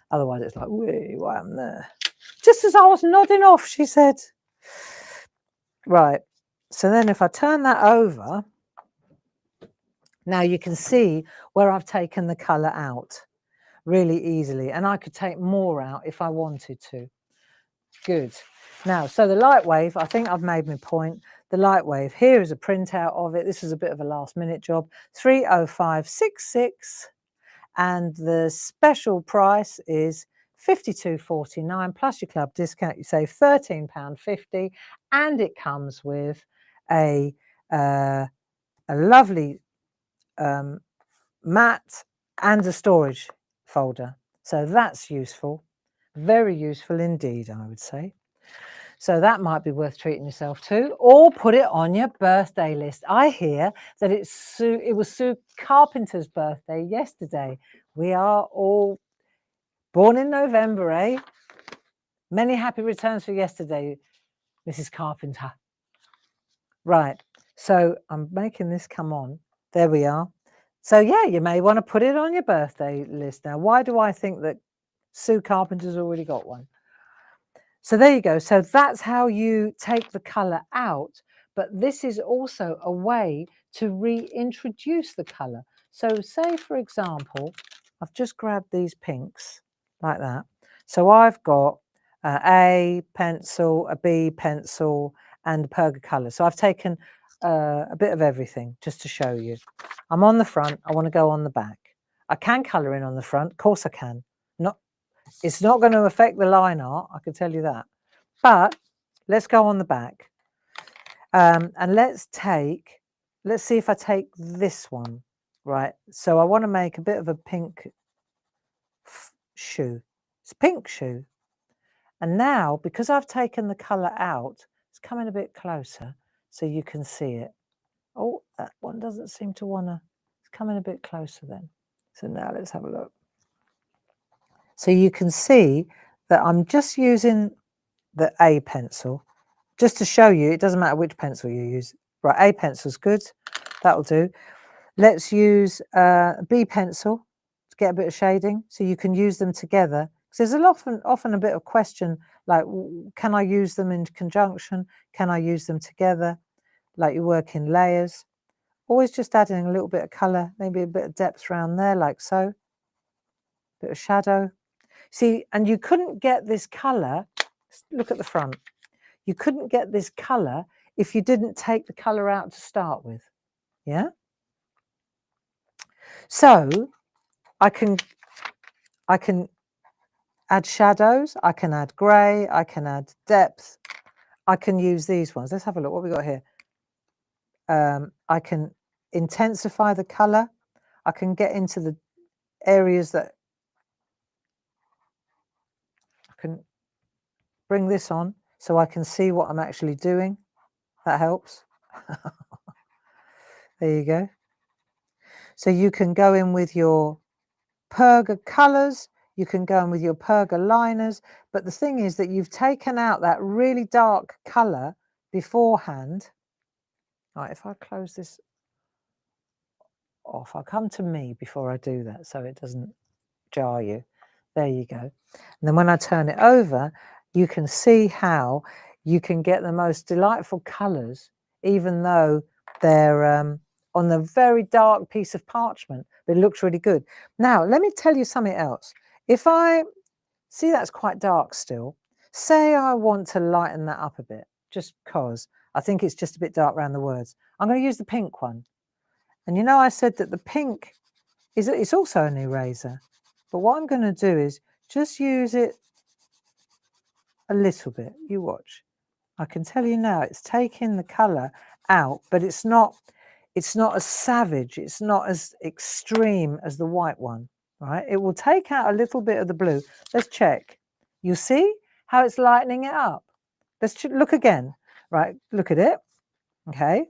Otherwise it's like, wait, what happened there? Just as I was nodding off, she said. Right. So then if I turn that over, now you can see where I've taken the colour out really easily. And I could take more out if I wanted to. Good. Now, so the light wave, I think I've made my point. The light wave, here is a printout of it. This is a bit of a last minute job. 30566. And the special price is £52.49 plus your club discount. You save £13.50, and it comes with a lovely mat and a storage folder. So that's useful, very useful indeed, I would say. So that might be worth treating yourself to, or put it on your birthday list. I hear that it was Sue Carpenter's birthday yesterday. We are all born in November, eh? Many happy returns for yesterday, Mrs. Carpenter. Right, so I'm making this come on. There we are. So yeah, you may want to put it on your birthday list. Now, why do I think that Sue Carpenter's already got one? So there you go. So that's how you take the colour out. but this is also a way to reintroduce the colour. So say, for example, I've just grabbed these pinks like that. So I've got A pencil, a B pencil, and Perga colour. So I've taken a bit of everything just to show you. I'm on the front. I want to go on the back. I can colour in on the front. Of course I can. It's not going to affect the line art, I can tell you that. But let's go on the back. And let's see if I take this one, right? So I want to make a bit of a pink shoe. It's a pink shoe. And now, because I've taken the colour out, it's coming a bit closer so you can see it. Oh, that one doesn't seem to want to, it's coming a bit closer then. So now let's have a look. So you can see that I'm just using the A pencil, just to show you, it doesn't matter which pencil you use. Right, A pencil's good, that'll do. Let's use B pencil to get a bit of shading, so you can use them together. Because there's often a bit of question, like, can I use them in conjunction? Can I use them together? Like you work in layers. Always just adding a little bit of colour, maybe a bit of depth around there, like so. Bit of shadow. See, and you couldn't get this colour, look at the front. You couldn't get this colour if you didn't take the colour out to start with. Yeah? So I can add shadows, I can add grey, I can add depth, I can use these ones. Let's have a look what we got here. I can intensify the colour, I can get into the areas that I can bring this on so I can see what I'm actually doing. That helps. There you go. So you can go in with your Perga colours, you can go in with your Perga liners, but the thing is that you've taken out that really dark colour beforehand. Right, if I close this off, I'll come to me before I do that so it doesn't jar you. There you go. And then when I turn it over, you can see how you can get the most delightful colours, even though they're on the very dark piece of parchment, but it looks really good. Now, let me tell you something else. If I see that's quite dark still, say I want to lighten that up a bit, just because I think it's just a bit dark around the words. I'm going to use the pink one. And you know, I said that the pink it's also an eraser. But what I'm going to do is just use it a little bit. You watch. I can tell you now, it's taking the colour out, but it's not as savage. It's not as extreme as the white one, right? It will take out a little bit of the blue. Let's check. You see how it's lightening it up? Let's look again. Right, look at it. Okay.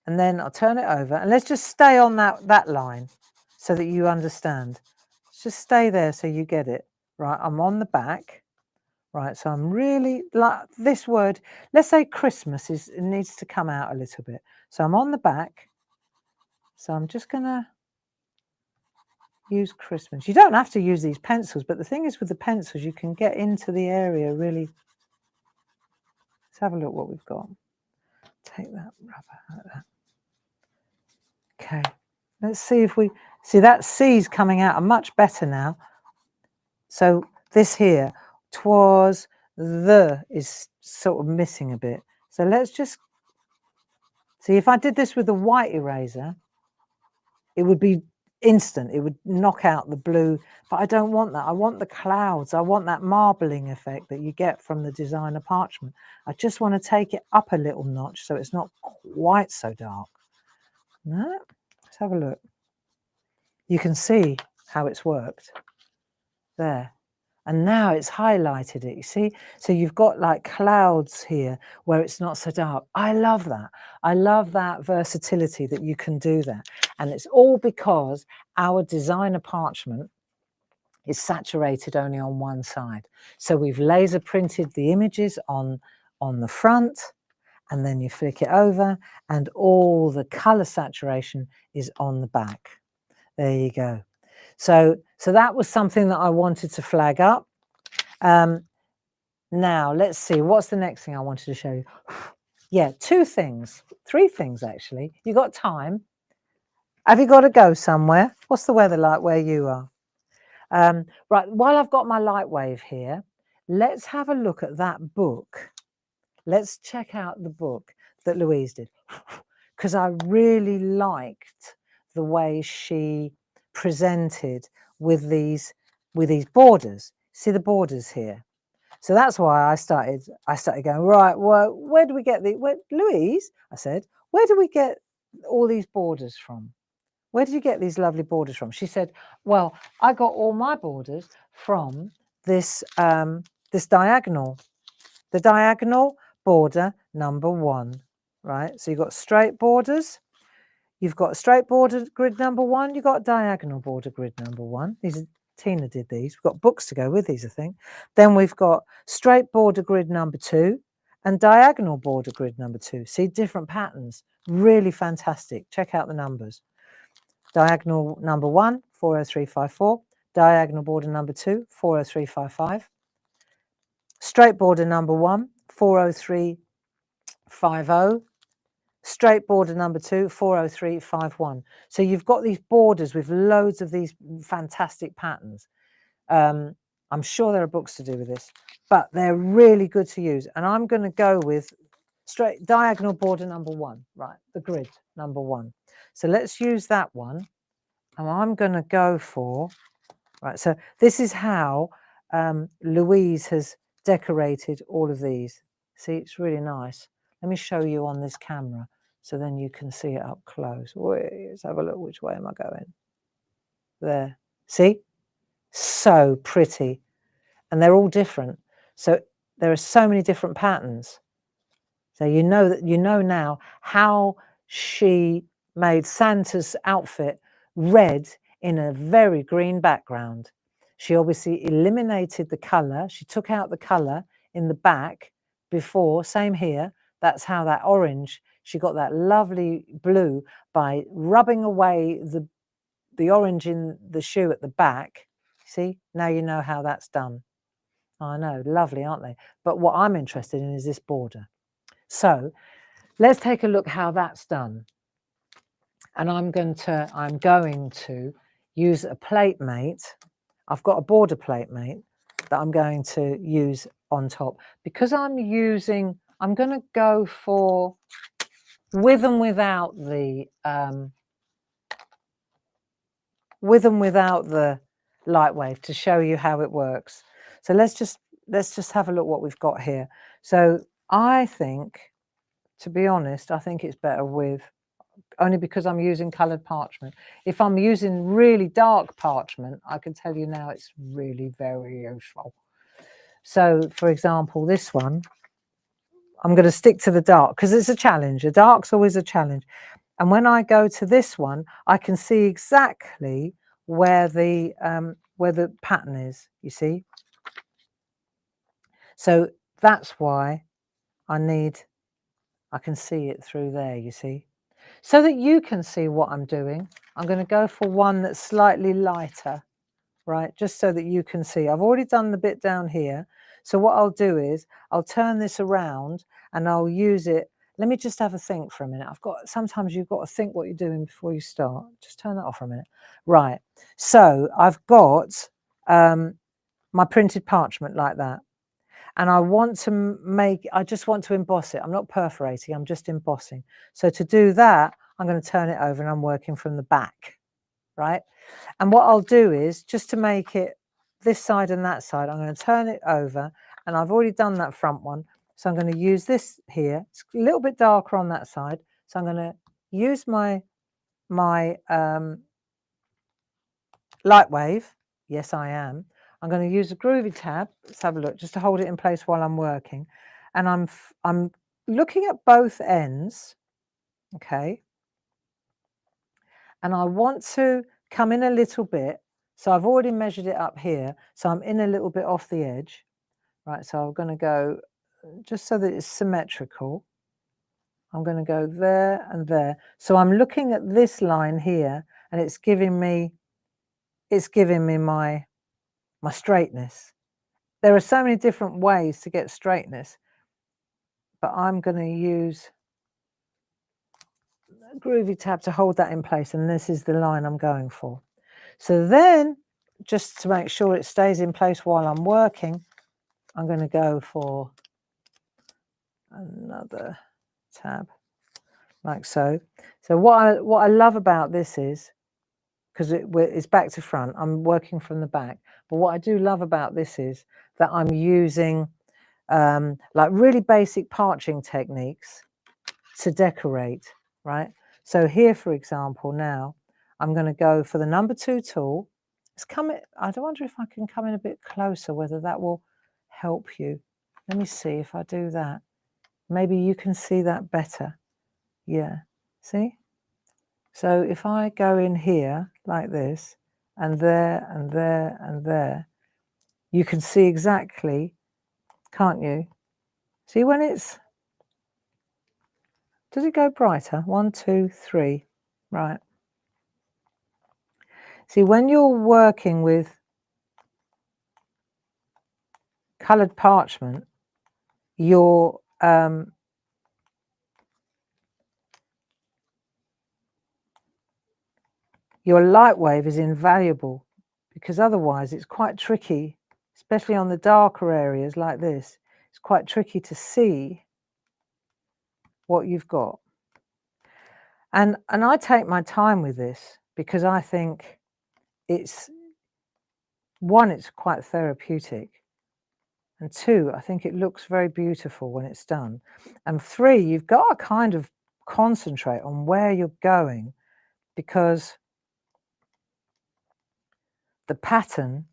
And then I'll turn it over and let's just stay on that line so that you understand. Just stay there so you get it. Right, I'm on the back. Right, so I'm really like this word. Let's say Christmas it needs to come out a little bit. So I'm on the back. So I'm just going to use Christmas. You don't have to use these pencils, but the thing is with the pencils, you can get into the area really. Let's have a look what we've got. Take that rubber like that. Okay, let's see if we see that C's coming out much better now. So this here, twas the is sort of missing a bit. So let's just see if I did this with a white eraser, it would be instant. It would knock out the blue, but I don't want that. I want the clouds. I want that marbling effect that you get from the designer parchment. I just want to take it up a little notch so it's not quite so dark. No, let's have a look. You can see how it's worked there. And now it's highlighted it, you see? So you've got like clouds here where it's not so dark. I love that. I love that versatility that you can do that. And it's all because our designer parchment is saturated only on one side. So we've laser printed the images on the front, and then you flick it over and all the color saturation is on the back. There you go. So that was something that I wanted to flag up. Now, let's see. What's the next thing I wanted to show you? Yeah, 2 things. 3 things, actually. You got time? Have you got to go somewhere? What's the weather like where you are? Right, while I've got my light wave here, let's have a look at that book. Let's check out the book that Louise did, because I really liked the way she presented with these borders. See the borders here? So that's why I started going, right, well, where do we get Louise, I said, where do we get all these borders from? Where did you get these lovely borders from? She said, well, I got all my borders from this, this diagonal, the diagonal border number 1, right? So you've got straight borders, you've got straight border grid number 1, you've got diagonal border grid number 1. Tina did these. We've got books to go with these, I think. Then we've got straight border grid number 2 and diagonal border grid number 2. See, different patterns. Really fantastic. Check out the numbers. Diagonal number 1, 40354. Diagonal border number 2, 40355. Straight border number 1, 40350. Straight border number 2, 40351. So you've got these borders with loads of these fantastic patterns. I'm sure there are books to do with this, but they're really good to use. And I'm going to go with straight diagonal border number 1, right? The grid number 1. So let's use that one. And I'm going to go for, right, so this is how Louise has decorated all of these. See, it's really nice. Let me show you on this camera so then you can see it up close. Let's have a look. Which way am I going? There. See? So pretty. And they're all different. So there are so many different patterns. So you know now how she made Santa's outfit red in a very green background. She obviously eliminated the colour. She took out the colour in the back before. Same here. That's how that orange, she got that lovely blue by rubbing away the orange in the shoe at the back. See, now you know how that's done. I know, lovely, aren't they? But what I'm interested in is this border. So let's take a look how that's done. And I'm going to use a plate mate. I've got a border plate mate that I'm going to use on top. Because I'm going to go for with and without the light wave to show you how it works. So let's just have a look what we've got here. So I think, to be honest, I think it's better with, only because I'm using coloured parchment. If I'm using really dark parchment, I can tell you now it's really very useful. So, for example, this one, I'm going to stick to the dark because it's a challenge. The dark's always a challenge. And when I go to this one, I can see exactly where the pattern is, you see. So that's why I can see it through there, you see. So that you can see what I'm doing, I'm going to go for one that's slightly lighter, right? Just so that you can see. I've already done the bit down here. So what I'll do is I'll turn this around and I'll use it. Let me just have a think for a minute. Sometimes you've got to think what you're doing before you start. Just turn that off for a minute. Right. So I've got my printed parchment like that. And I just want to emboss it. I'm not perforating, I'm just embossing. So to do that, I'm going to turn it over and I'm working from the back, right? And what I'll do is, just to make it this side and that side, I'm going to turn it over, and I've already done that front one. So I'm going to use this here. It's a little bit darker on that side. So I'm going to use my light wave. Yes, I am. I'm going to use a groovy tab. Let's have a look, just to hold it in place while I'm working. And I'm looking at both ends, okay? And I want to come in a little bit. So I've already measured it up here. So I'm in a little bit off the edge, right? So I'm going to go, just so that it's symmetrical, I'm going to go there and there. So I'm looking at this line here, and it's giving me my straightness. There are so many different ways to get straightness, but I'm going to use a Groovy tab to hold that in place, and this is the line I'm going for. So then, just to make sure it stays in place while I'm working, I'm going to go for another tab, like so. So what I love about this is, because it's back to front, I'm working from the back, but what I do love about this is that I'm using like really basic parching techniques to decorate, right? So here, for example, now I'm going to go for the number 2 tool. It's coming. I wonder if I can come in a bit closer, whether that will help you. Let me see if I do that. Maybe you can see that better. Yeah, see? So if I go in here like this, and there, and there, and there, you can see exactly, can't you? See when it's, does it go brighter? 1, 2, 3, right. See, when you're working with coloured parchment, your light wave is invaluable, because otherwise it's quite tricky, especially on the darker areas like this. It's quite tricky to see what you've got. And I take my time with this, because I think it's, one, it's quite therapeutic, and 2, I think it looks very beautiful when it's done, and 3, you've got to kind of concentrate on where you're going, because the pattern,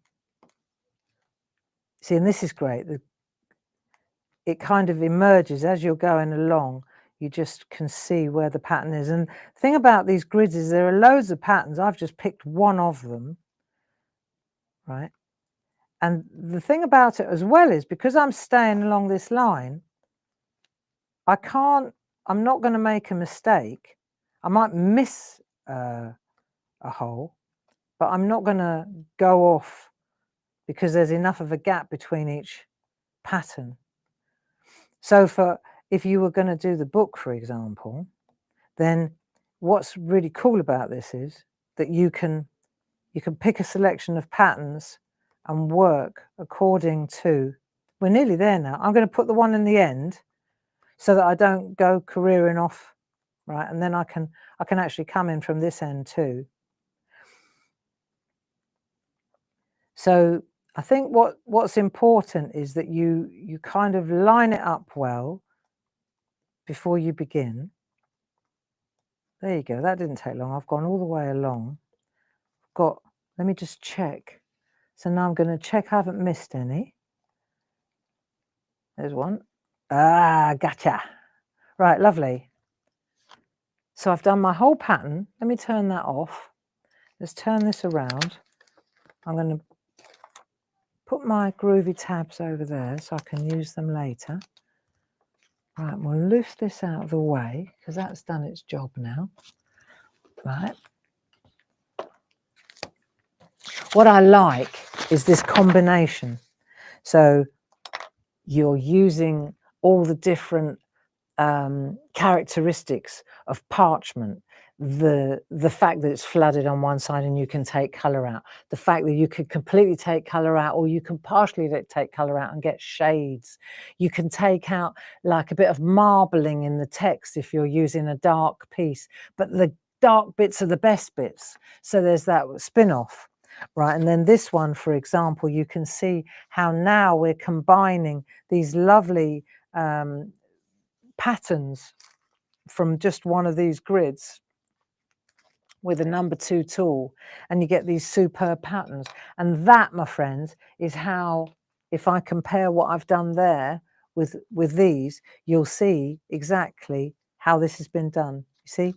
see, and this is great, it kind of emerges as you're going along. You just can see where the pattern is. And the thing about these grids is there are loads of patterns. I've just picked one of them, right? And the thing about it as well is, because I'm staying along this line, I'm not going to make a mistake. I might miss a hole, but I'm not going to go off, because there's enough of a gap between each pattern. So if you were going to do the book, for example, then what's really cool about this is that you can pick a selection of patterns and work according to, we're nearly there now. I'm going to put the one in the end so that I don't go careering off, right? And then I can actually come in from this end too. So I think what's important is that you kind of line it up well before you begin. There you go. That didn't take long. I've gone all the way along. Let me just check. So now I'm going to check I haven't missed any. There's one. Ah, gotcha. Right, lovely. So I've done my whole pattern. Let me turn that off. Let's turn this around. I'm going to put my Groovy tabs over there so I can use them later. Right, we'll lift this out of the way, because that's done its job now. Right. What I like is this combination. So you're using all the different characteristics of parchment, the fact that it's flooded on one side and you can take color out, the fact that you could completely take color out, or you can partially take color out and get shades. You can take out like a bit of marbling in the text if you're using a dark piece, but the dark bits are the best bits. So there's that spin-off. Right, and then this one, for example, you can see how now we're combining these lovely patterns from just one of these grids with a number 2 tool, and you get these superb patterns. And that, my friends, is how, if I compare what I've done there with these, you'll see exactly how this has been done. You see,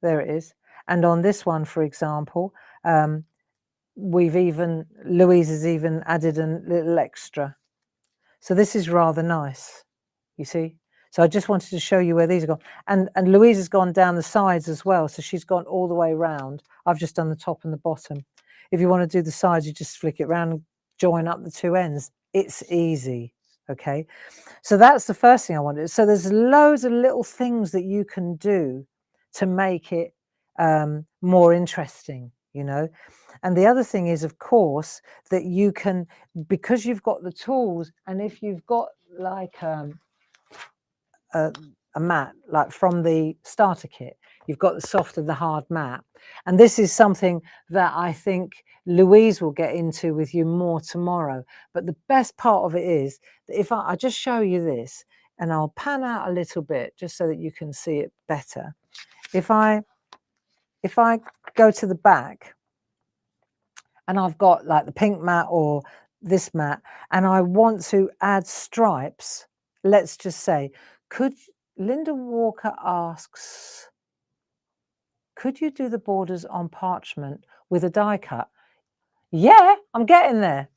there it is. And on this one, for example, Louise has even added a little extra. So this is rather nice, you see. So I just wanted to show you where these are gone. And Louise has gone down the sides as well. So she's gone all the way around. I've just done the top and the bottom. If you want to do the sides, you just flick it around and join up the two ends. It's easy, okay? So that's the first thing I wanted. So there's loads of little things that you can do to make it more interesting, you know? And the other thing is, of course, that you can, because you've got the tools, and if you've got like a mat, like from the starter kit, you've got the soft and the hard mat. And this is something that I think Louise will get into with you more tomorrow. But the best part of it is that if I just show you this, and I'll pan out a little bit just so that you can see it better. If I go to the back, and I've got like the pink mat or this mat, and I want to add stripes, let's just say, Linda Walker asks, could you do the borders on parchment with a die cut? Yeah, I'm getting there.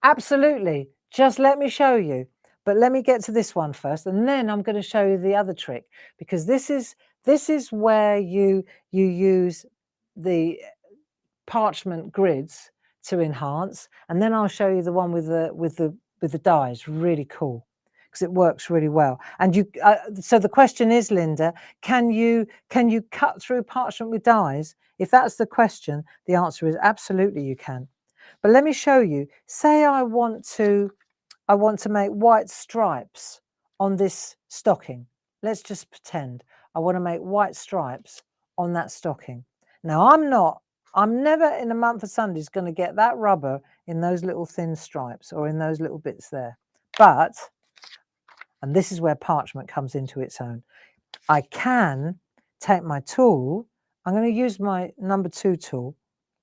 Absolutely. Just let me show you. But let me get to this one first, and then I'm going to show you the other trick, because this is where you use the parchment grids to enhance, and then I'll show you the one with the dies. Really cool, because it works really well. And you so the question is, Linda, can you cut through parchment with dies? If that's the question, the answer is absolutely you can. But let me show you. Say I want to make white stripes on this stocking. Let's just pretend I want to make white stripes on that stocking. Now I'm never in a month of Sundays going to get that rubber in those little thin stripes or in those little bits there. But, and this is where parchment comes into its own, I can take my tool. I'm going to use my number 2 tool.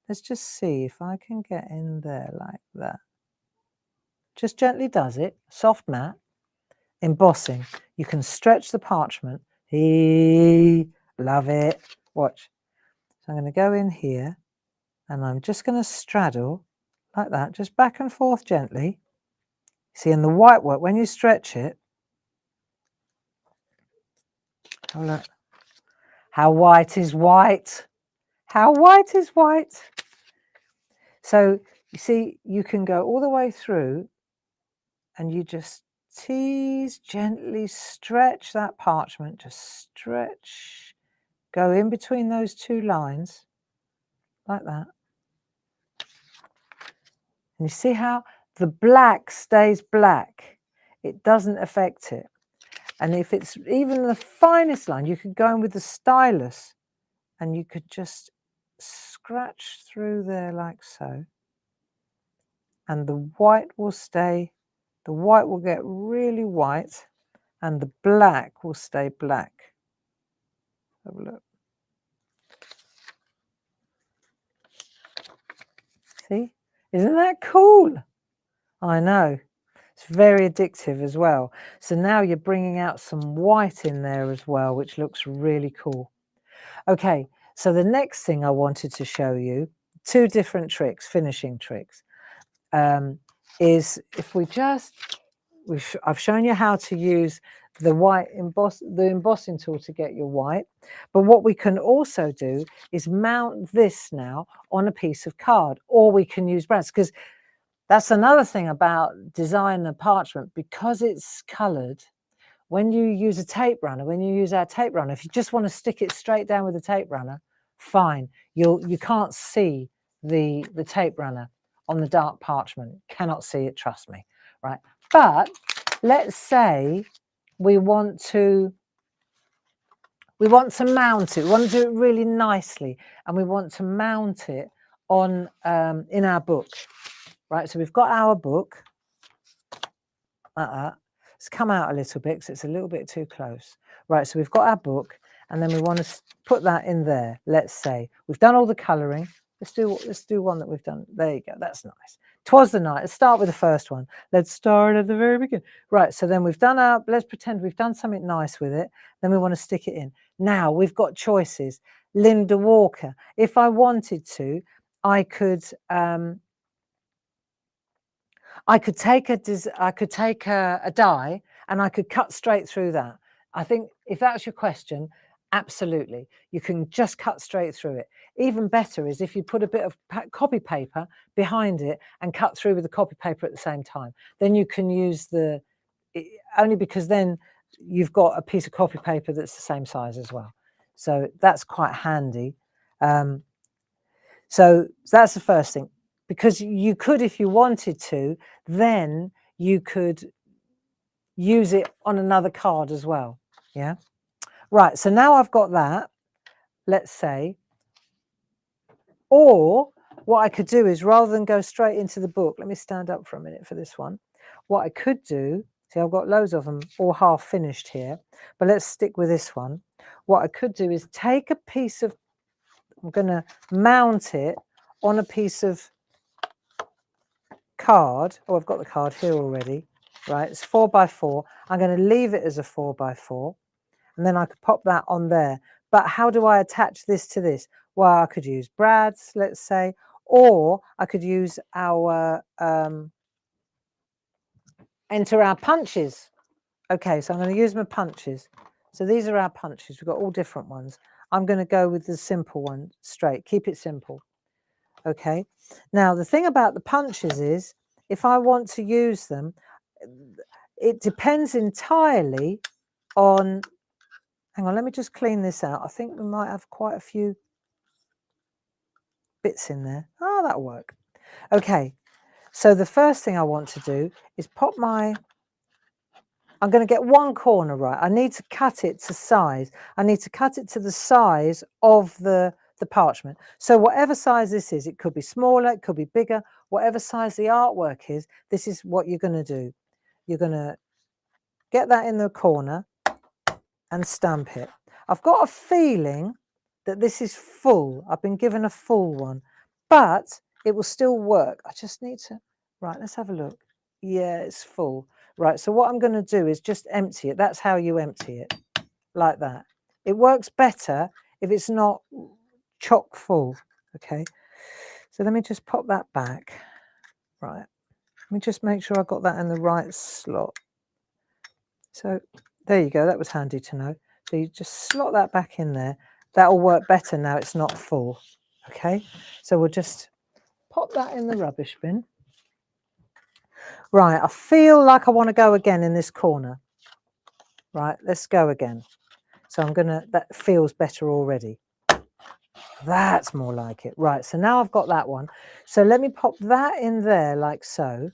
Let's just see if I can get in there like that. Just gently does it, soft mat, embossing. You can stretch the parchment. Love it. Watch. So I'm going to go in here, and I'm just going to straddle like that, just back and forth gently. See, in the white work, when you stretch it, oh look, how white is white? How white is white? So you see, you can go all the way through, and you just tease, gently stretch that parchment, just stretch, go in between those 2 lines like that. And you see how the black stays black, it doesn't affect it. And if it's even the finest line, you could go in with the stylus, and you could just scratch through there like so, and the white will stay, the white will get really white, and the black will stay black. Have a look. See? Isn't that cool? I know. It's very addictive as well. So now you're bringing out some white in there as well, which looks really cool. Okay, so the next thing I wanted to show you, 2 different tricks, finishing tricks, is if we just, I've shown you how to use the embossing tool to get your white, but what we can also do is mount this now on a piece of card, or we can use brands, because that's another thing about designer parchment, because it's coloured. When you use a tape runner, when you use our tape runner, if you just want to stick it straight down with a tape runner, fine. You can't see the tape runner on the dark parchment. Cannot see it, trust me, right? But let's say we want to mount it. We want to do it really nicely, and we want to mount it on in our book, right? So we've got our book like that. It's come out a little bit because it's a little bit too close. Right, so we've got our book, and then we want to put that in there. Let's say we've done all the colouring. Let's do one that we've done. There you go. That's nice. 'Twas the night. Let's start with the first one. Let's start at the very beginning. Right, so then we've done our, let's pretend we've done something nice with it. Then we want to stick it in. Now we've got choices. Linda Walker. If I wanted to, I could take a die, and I could cut straight through that. I think if that's your question, Absolutely. You can just cut straight through it. Even better is if you put a bit of copy paper behind it and cut through with the copy paper at the same time. Then you can use only because then you've got a piece of copy paper that's the same size as well. So that's quite handy. So that's the first thing, because you could, if you wanted to, then you could use it on another card as well. Yeah. Right. So now I've got that, let's say, or what I could do is, rather than go straight into the book, let me stand up for a minute for this one. What I could do, see, I've got loads of them all half finished here, but let's stick with this one. What I could do is take a piece of, I'm going to mount it on a piece of card. Oh, I've got the card here already, right? It's 4x4. I'm going to leave it as a 4x4, and then I could pop that on there. But how do I attach this to this? Well, I could use Brad's, let's say, or I could use our enter our punches. Okay, so I'm going to use my punches. So these are our punches. We've got all different ones. I'm going to go with the simple one straight. Keep it simple. Okay. Now, the thing about the punches is, if I want to use them, it depends entirely on, hang on, let me just clean this out. I think we might have quite a few bits in there. Oh, that'll work. Okay. So the first thing I want to do is pop my, I'm going to get one corner right. I need to cut it to size. I need to cut it to the size of the parchment. So whatever size this is, it could be smaller, it could be bigger, whatever size the artwork is, this is what you're going to do. You're going to get that in the corner and stamp it. I've got a feeling that this is full. I've been given a full one, but it will still work. I just need to, right, let's have a look. Yeah, it's full. Right, so what I'm going to do is just empty it. That's how you empty it, like that. It works better if it's not chock full. Okay, so let me just pop that back. Right, let me just make sure I got that in the right slot. So there you go, that was handy to know. So you just slot that back in there. That'll work better now it's not full. Okay, so we'll just pop that in the rubbish bin. Right, I feel like I want to go again in this corner. Right, let's go again. So I'm gonna, that feels better already. That's more like it. Right, so now I've got that one. So let me pop that in there like so.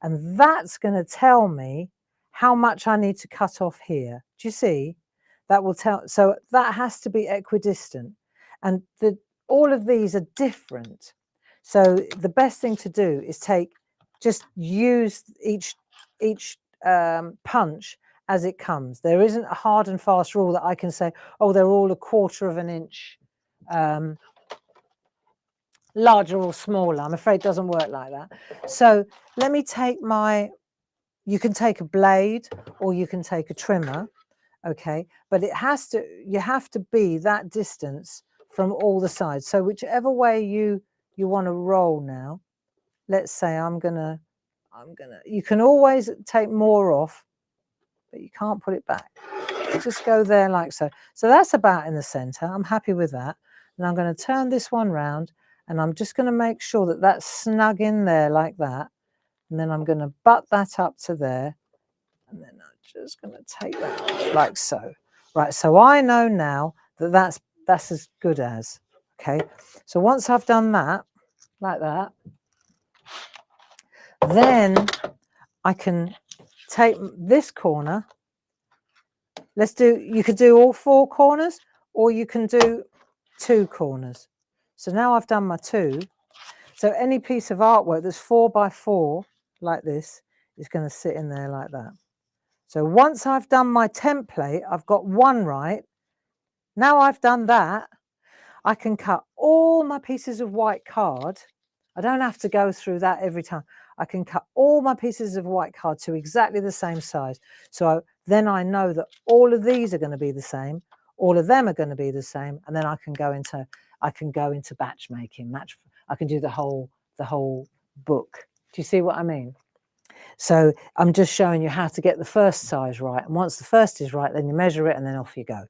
And that's going to tell me how much I need to cut off here. Do you see? That will tell. So that has to be equidistant. And all of these are different. So the best thing to do is just use each punch as it comes. There isn't a hard and fast rule that I can say, oh, they're all 1/4 of an inch larger or smaller. I'm afraid it doesn't work like that. So let me take you can take a blade or you can take a trimmer, okay? But you have to be that distance from all the sides. So whichever way you want to roll now, let's say you can always take more off, but you can't put it back. Just go there like so. So that's about in the center. I'm happy with that. And I'm going to turn this one round, and I'm just going to make sure that that's snug in there like that. And then I'm going to butt that up to there. And then I'm just going to take that off like so. Right, so I know now that that's as good as. Okay, so once I've done that, like that, then I can take this corner. You could do all 4 corners, or you can do 2 corners. So now I've done my 2. So any piece of artwork that's 4x4 like this is going to sit in there like that. So once I've done my template, I've got 1 right. Now I've done that, I can cut all my pieces of white card. I don't have to go through that every time. I can cut all my pieces of white card to exactly the same size. So then I know that all of these are going to be the same. All of them are going to be the same. And then I can go into batch making. I can do the whole book. Do you see what I mean? So I'm just showing you how to get the first size right. And once the first is right, then you measure it and then off you go.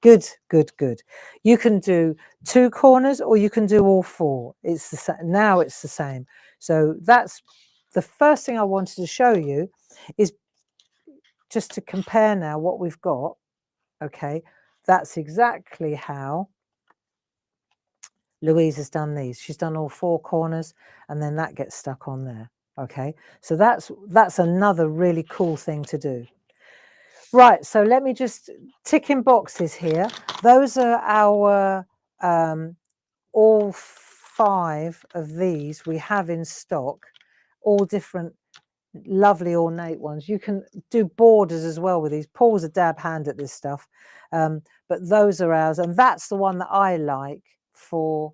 Good, good, good. You can do 2 corners or you can do all 4. It's the same. Now it's the same. So that's the first thing I wanted to show you, is just to compare now what we've got. Okay, that's exactly how Louise has done these. She's done all 4 corners, and then that gets stuck on there. Okay, so that's another really cool thing to do. Right, so let me just tick in boxes here. Those are our all 5 of these we have in stock, all different lovely ornate ones. You can do borders as well with these. Paul's a dab hand at this stuff, but those are ours, and that's the one that I like for.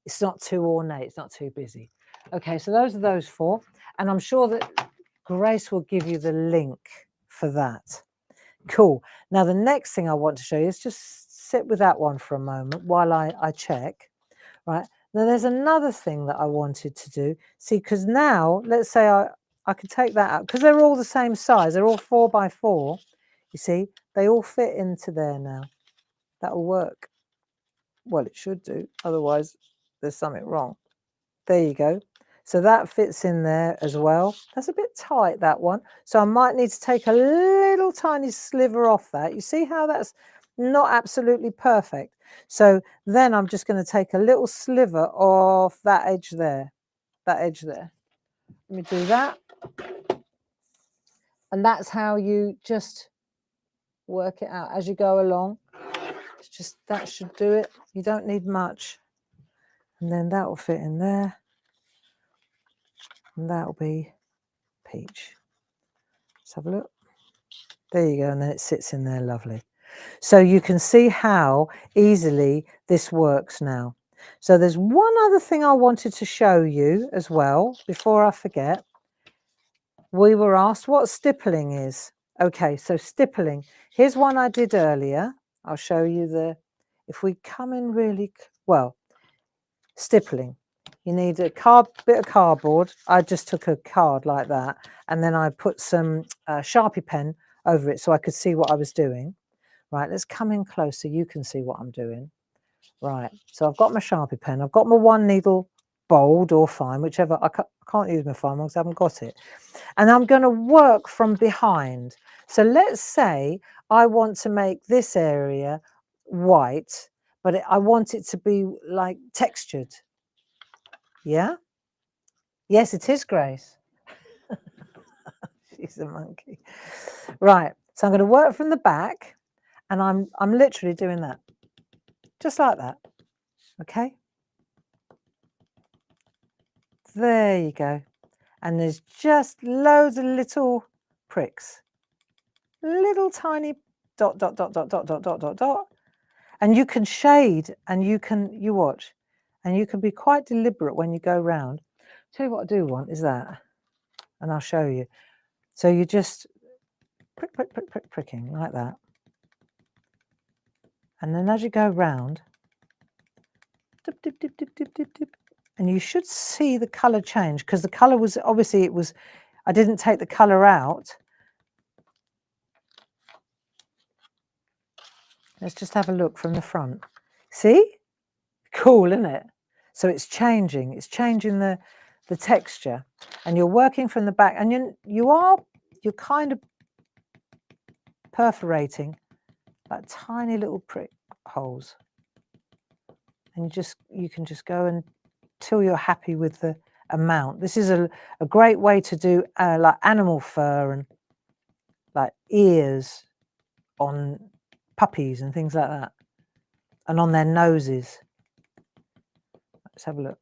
It's not too ornate, it's not too busy. Okay, so those are those 4, and I'm sure that Grace will give you the link for that. Cool. Now the next thing I want to show you is just sit with that one for a moment while I check. Right, now there's another thing that I wanted to do. See, because now let's say I could take that out, because they're all the same size. They're all 4 by 4. You see, they all fit into there now. That'll work. Well, it should do. Otherwise, there's something wrong. There you go. So that fits in there as well. That's a bit tight, that one. So I might need to take a little tiny sliver off that. You see how that's not absolutely perfect? So then I'm just going to take a little sliver off that edge there. That edge there. Let me do that. And that's how you just work it out as you go along. It's just, that should do it. You don't need much. And then that will fit in there. And that'll be peach. Let's have a look. There you go. And then it sits in there lovely. So you can see how easily this works now. So there's one other thing I wanted to show you as well before I forget. We were asked what stippling is. Okay, so stippling. Here's one I did earlier. I'll show you the, if we come in really, well, stippling. You need a bit of cardboard. I just took a card like that, and then I put some Sharpie pen over it so I could see what I was doing. Right, let's come in close so you can see what I'm doing. Right, so I've got my Sharpie pen. I've got my 1 needle bold or fine, whichever. I can't use my fine one because I haven't got it. And I'm going to work from behind. So let's say I want to make this area white, but I want it to be like textured. Yeah? Yes, it is, Grace. She's a monkey. Right, so I'm going to work from the back, and I'm literally doing that. Just like that. Okay? There you go. And there's just loads of little pricks. Little tiny dot, dot, dot, dot, dot, dot, dot, dot, dot. And you can shade, and you watch, and you can be quite deliberate when you go round. Tell you what I do want is that, and I'll show you. So you just prick, prick, prick, prick, pricking like that. And then as you go round, dip, dip, dip, dip, dip, dip, dip, and you should see the colour change, because the colour was, obviously I didn't take the colour out. Let's just have a look from the front. See? Cool, isn't it? So it's changing the texture, and you're working from the back, and you're kind of perforating like tiny little prick holes, and you can just go until you're happy with the amount. This is a great way to do like animal fur and like ears on puppies and things like that, and on their noses. Let's have a look.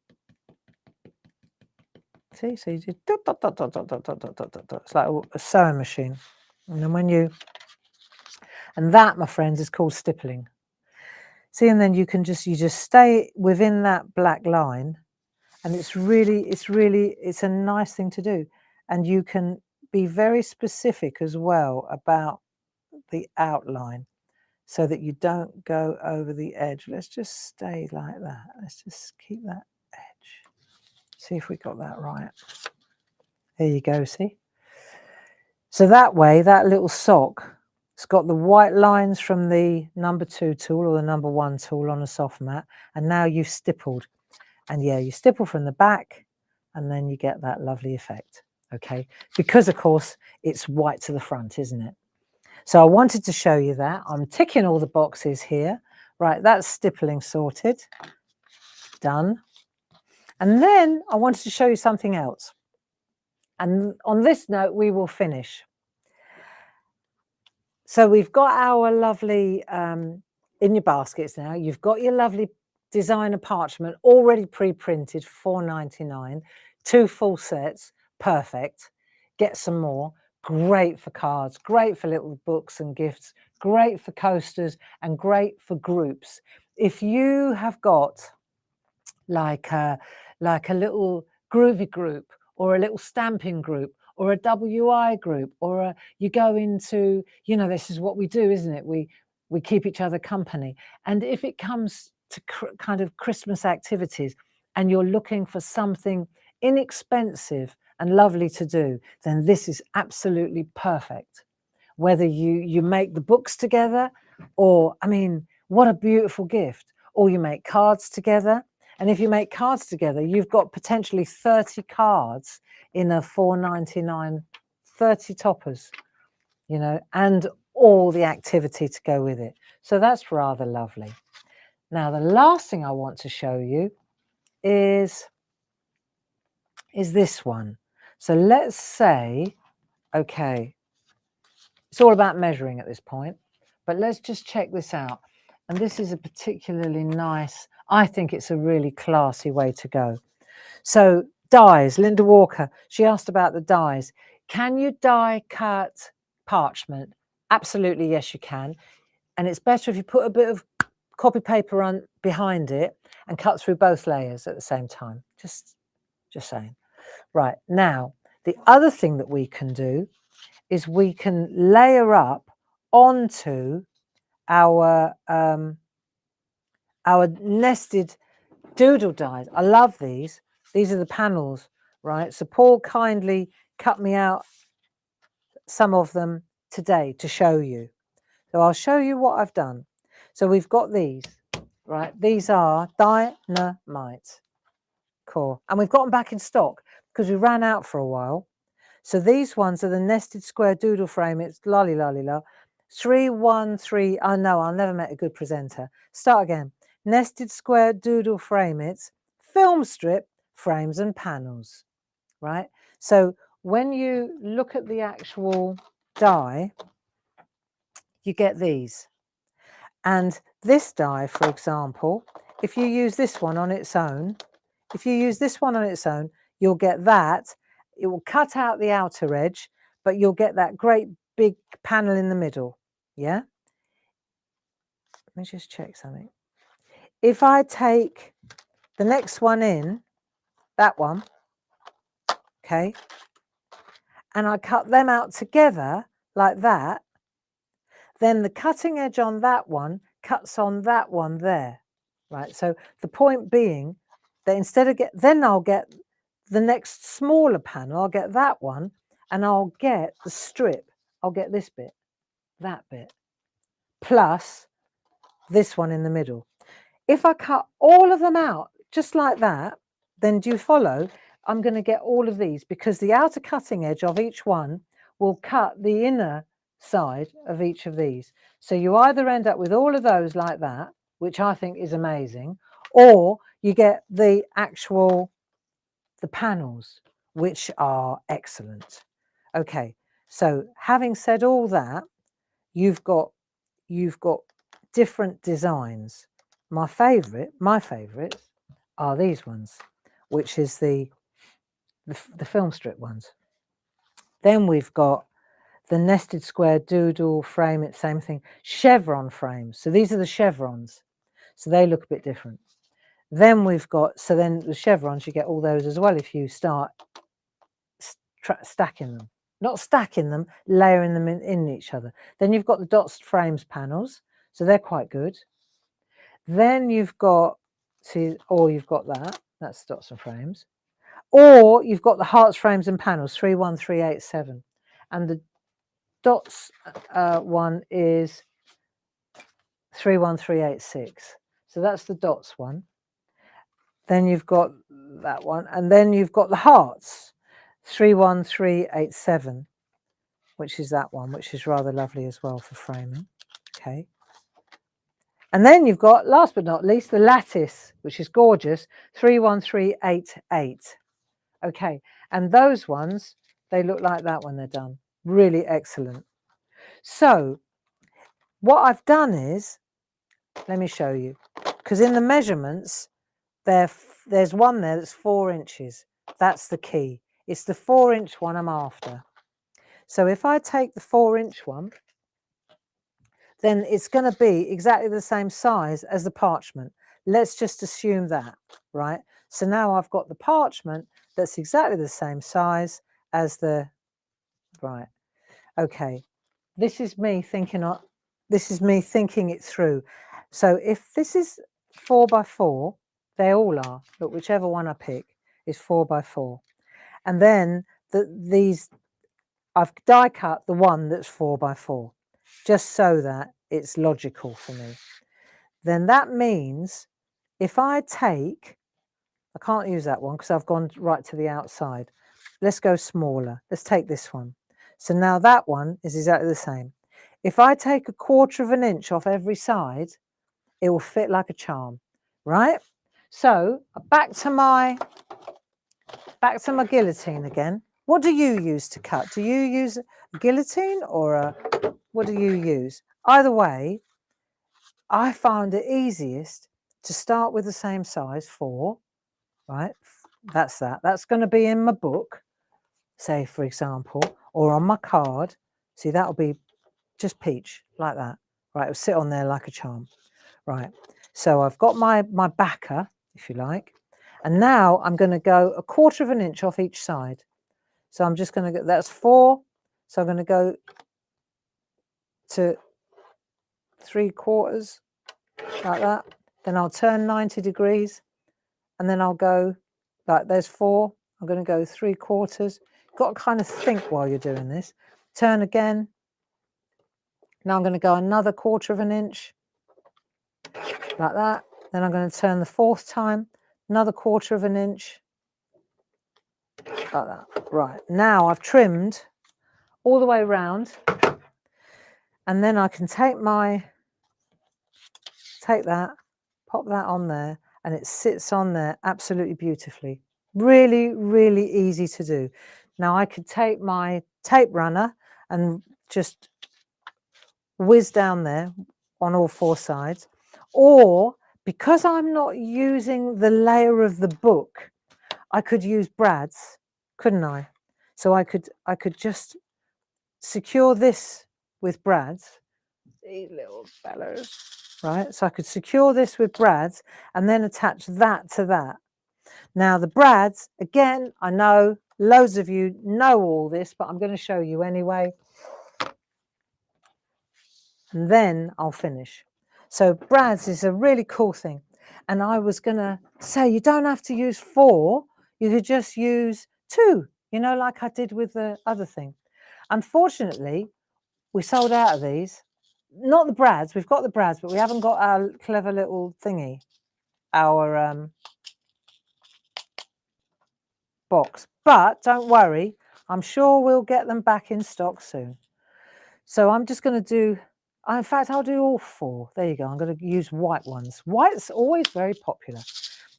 See, so you just dot, dot, dot, dot, dot, dot, dot, dot, dot, dot, dot. It's like a sewing machine. And then that, my friends, is called stippling. See, and then you just stay within that black line, and it's a nice thing to do. And you can be very specific as well about the outline so that you don't go over the edge. Let's just stay like that. Let's just keep that edge. See if we got that right. There you go, see? So that way, that little sock It's got the white lines from the number 2 tool or the number 1 tool on a soft mat, and now you've stippled. And yeah, you stipple from the back, and then you get that lovely effect, okay? Because, of course, it's white to the front, isn't it? So I wanted to show you that. I'm ticking all the boxes here. Right, that's stippling sorted. Done. And then I wanted to show you something else. And on this note, we will finish. So we've got our lovely, in your baskets now, you've got your lovely designer parchment already pre-printed, $4.99, 2 full sets, perfect. Get some more, great for cards, great for little books and gifts, great for coasters, and great for groups. If you have got like a little groovy group or a little stamping group or a WI group or you go into, you know, this is what we do, isn't it? We keep each other company. And if it comes to kind of Christmas activities and you're looking for something inexpensive and lovely to do, then this is absolutely perfect. Whether you make the books together or, I mean, what a beautiful gift. Or you make cards together. And if you make cards together, you've got potentially 30 cards in a $4.99, 30 toppers, you know, and all the activity to go with it. So that's rather lovely. Now, the last thing I want to show you is this one. So let's say, okay, it's all about measuring at this point, but let's just check this out. And this is a particularly nice, I think it's a really classy way to go. So dies, Linda Walker, she asked about the dies. Can you die cut parchment? Absolutely, yes, you can. And it's better if you put a bit of copy paper on behind it and cut through both layers at the same time. Just saying. Right, now, the other thing that we can do is we can layer up onto our nested doodle dies. I love these. These are the panels, right? So Paul kindly cut me out some of them today to show you. So I'll show you what I've done. So we've got these, right? These are Dynamite core, and we've got them back in stock because we ran out for a while. So these ones are the nested square doodle frame. It's lolly lolly la. 313. Oh no, I'll never met a good presenter. Start again. Nested square doodle frame. It's film strip frames and panels, right? So when you look at the actual die, you get these. And this die, for example, if you use this one on its own, you'll get that. It will cut out the outer edge, but you'll get that great big panel in the middle. Yeah? Let me just check something. If I take the next one in, that one, okay, and I cut them out together like that, then the cutting edge on that one cuts on that one there, right? So the point being that instead of then I'll get the next smaller panel, I'll get that one, and I'll get the strip. I'll get this bit, that bit, plus this one in the middle. If I cut all of them out just like that, then do you follow? I'm going to get all of these because the outer cutting edge of each one will cut the inner side of each of these. So you either end up with all of those like that, which I think is amazing, or you get the panels, which are excellent. Okay, so having said all that, you've got different designs. My favourites are these ones, which is the film strip ones. Then we've got the nested square doodle frame, it's same thing, chevron frames. So these are the chevrons. So they look a bit different. Then we've got, so then the chevrons, you get all those as well if you start stacking them. Not stacking them, layering them in each other. Then you've got the dots frames panels. So they're quite good. Then you've got, or you've got that's dots and frames. Or you've got the hearts, frames and panels, 31387. And dots one is 31386. So that's the dots one. Then you've got that one, and then you've got the hearts, 31387, which is that one, which is rather lovely as well for framing. Okay. And then you've got, last but not least, the lattice, which is gorgeous, 31388. Okay, and those ones, they look like that when they're done. Really excellent. So what I've done is, let me show you, because in the measurements, there's one there that's 4 inches. That's the key. It's the 4-inch one I'm after. So if I take the 4-inch one, then it's going to be exactly the same size as the parchment. Let's just assume that, right? So now I've got the parchment that's exactly the same size as the, right. Okay. This is me thinking it through. So if this is 4 by 4, they all are. Look, whichever one I pick is 4 by 4. And then I've die cut the one that's 4 by 4, just so that it's logical for me. Then that means if I can't use that one because I've gone right to the outside. Let's go smaller. Let's take this one. So now that one is exactly the same. If I take 1/4 of an inch off every side, it will fit like a charm, right? So back to my guillotine again. What do you use to cut? Do you use a guillotine or what do you use? Either way, I found it easiest to start with the same size, 4, right? That's that. That's going to be in my book, say, for example, or on my card. See, that'll be just peach, like that. Right, it'll sit on there like a charm. Right, so I've got my backer, if you like, and now I'm going to go 1/4 of an inch off each side. So I'm just going to go, that's 4, so I'm going to go to 3/4, like that. Then I'll turn 90 degrees, and then I'll go, like, there's 4. I'm going to go 3/4. You've got to kind of think while you're doing this. Turn again. Now I'm going to go another 1/4 of an inch, like that. Then I'm going to turn the 4th time, another 1/4 of an inch, like that. Right, now I've trimmed all the way around, and then I can take that, pop that on there, and it sits on there absolutely beautifully. Really, really easy to do. Now I could take my tape runner and just whiz down there on all 4 sides, or because I'm not using the layer of the book, I could use brads, couldn't I? So I could just secure this with brads, these little fellows, right? So I could secure this with brads and then attach that to that. Now the brads, again, I know loads of you know all this, but I'm going to show you anyway. And then I'll finish. So brads is a really cool thing. And I was going to say, you don't have to use 4. You could just use 2, you know, like I did with the other thing. Unfortunately, we sold out of these. Not the brads. We've got the brads, but we haven't got our clever little thingy, our box. But don't worry, I'm sure we'll get them back in stock soon. So I'm just going to do, in fact, I'll do all 4. There you go. I'm going to use white ones. White's always very popular.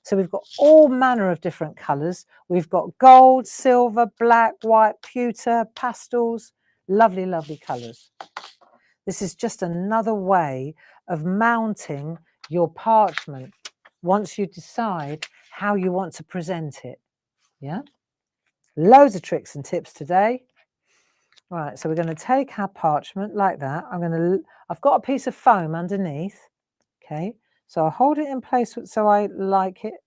So we've got all manner of different colours. We've got gold, silver, black, white, pewter, pastels. Lovely, lovely colours. This is just another way of mounting your parchment once you decide how you want to present it. Yeah? Loads of tricks and tips today. All right, so we're going to take our parchment like that. I've got a piece of foam underneath. Okay, so I'll hold it in place so I like it.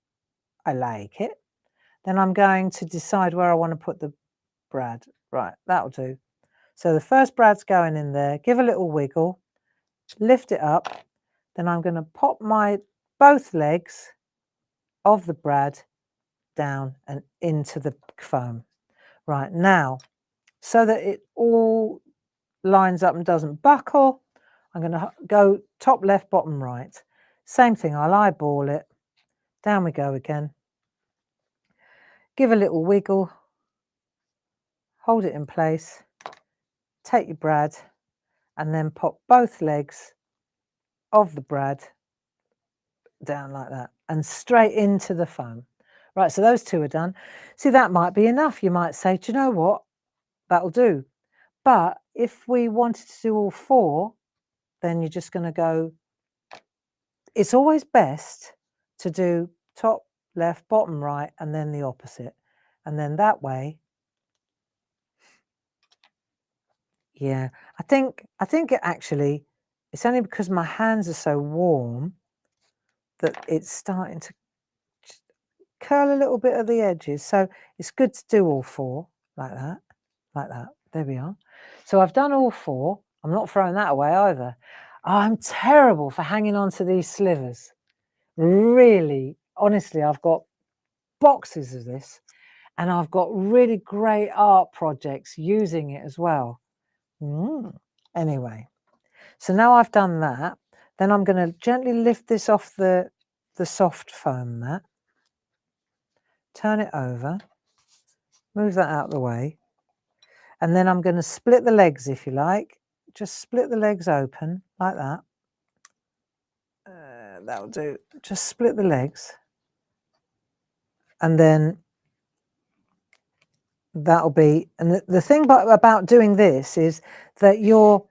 Then I'm going to decide where I want to put the brad. Right, that'll do. So the first brad's going in there. Give a little wiggle, lift it up. Then I'm going to pop both legs of the brad down and into the foam. Right, now, so that it all lines up and doesn't buckle. I'm going to go top left, bottom right. Same thing, I'll eyeball it. Down we go again. Give a little wiggle. Hold it in place. Take your brad and then pop both legs of the brad down like that and straight into the foam. Right, so those two are done. See, that might be enough. You might say, do you know what? That'll do. But if we wanted to do all four, then you're just going to go. It's always best to do top, left, bottom, right, and then the opposite. And then that way, yeah, I think it actually, it's only because my hands are so warm that it's starting to curl a little bit of the edges. So it's good to do all four like that, like that. There we are. So I've done all four. I'm not throwing that away either. Oh, I'm terrible for hanging on to these slivers. Really, honestly, I've got boxes of this and I've got really great art projects using it as well. Anyway, so now I've done that, then I'm going to gently lift this off the soft foam mat, turn it over, move that out of the way, and then I'm going to split the legs, if you like. Just split the legs open like that. That'll do. Just split the legs, and then that'll be. And the thing about doing this is that you're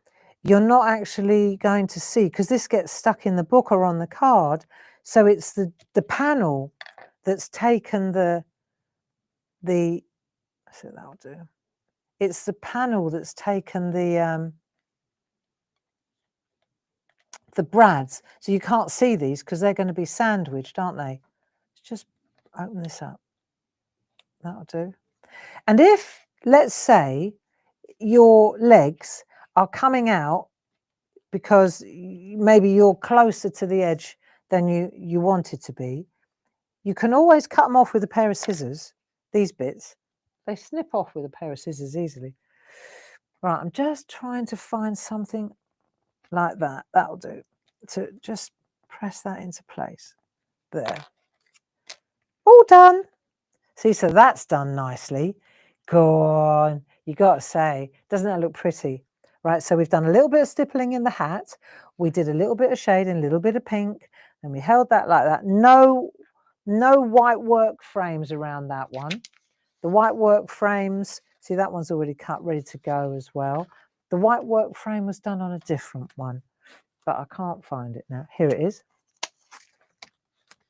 not actually going to see, because this gets stuck in the book or on the card. So it's the panel that's taken the. So that'll do. It's the panel that's taken the brads, so you can't see these because they're going to be sandwiched, aren't they? Just open this up. That'll do. And if, let's say, your legs are coming out because maybe you're closer to the edge than you wanted to be, you can always cut them off with a pair of scissors. These bits, they snip off with a pair of scissors easily. Right, I'm just trying to find something like that. That'll do. To just press that into place. There. All done. See, so that's done nicely. Go on. You got to say, doesn't that look pretty? Right, so we've done a little bit of stippling in the hat. We did a little bit of shading, a little bit of pink, and we held that like that. No white work frames around that one. The white work frames, see, that one's already cut, ready to go as well. The white work frame was done on a different one, but I can't find it now. Here it is.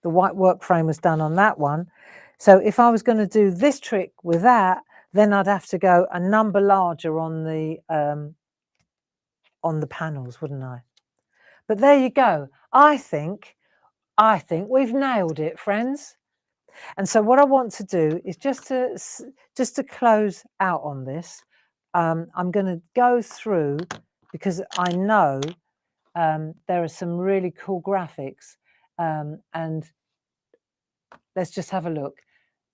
The white work frame was done on that one. So if I was going to do this trick with that, then I'd have to go a number larger on the panels, wouldn't I? But there you go. I think we've nailed it, friends. And so what I want to do is just to close out on this. I'm going to go through, because I know there are some really cool graphics, and let's just have a look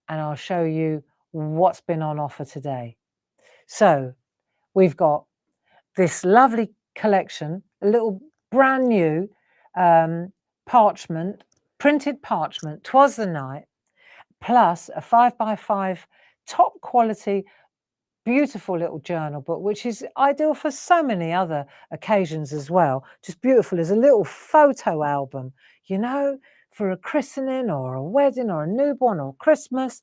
and I'll show you what's been on offer today. So we've got this lovely collection, a little brand new parchment, printed parchment, 'Twas the Night, plus a 5x5 top quality, beautiful little journal book, which is ideal for so many other occasions as well. Just beautiful as a little photo album, you know, for a christening or a wedding or a newborn or Christmas,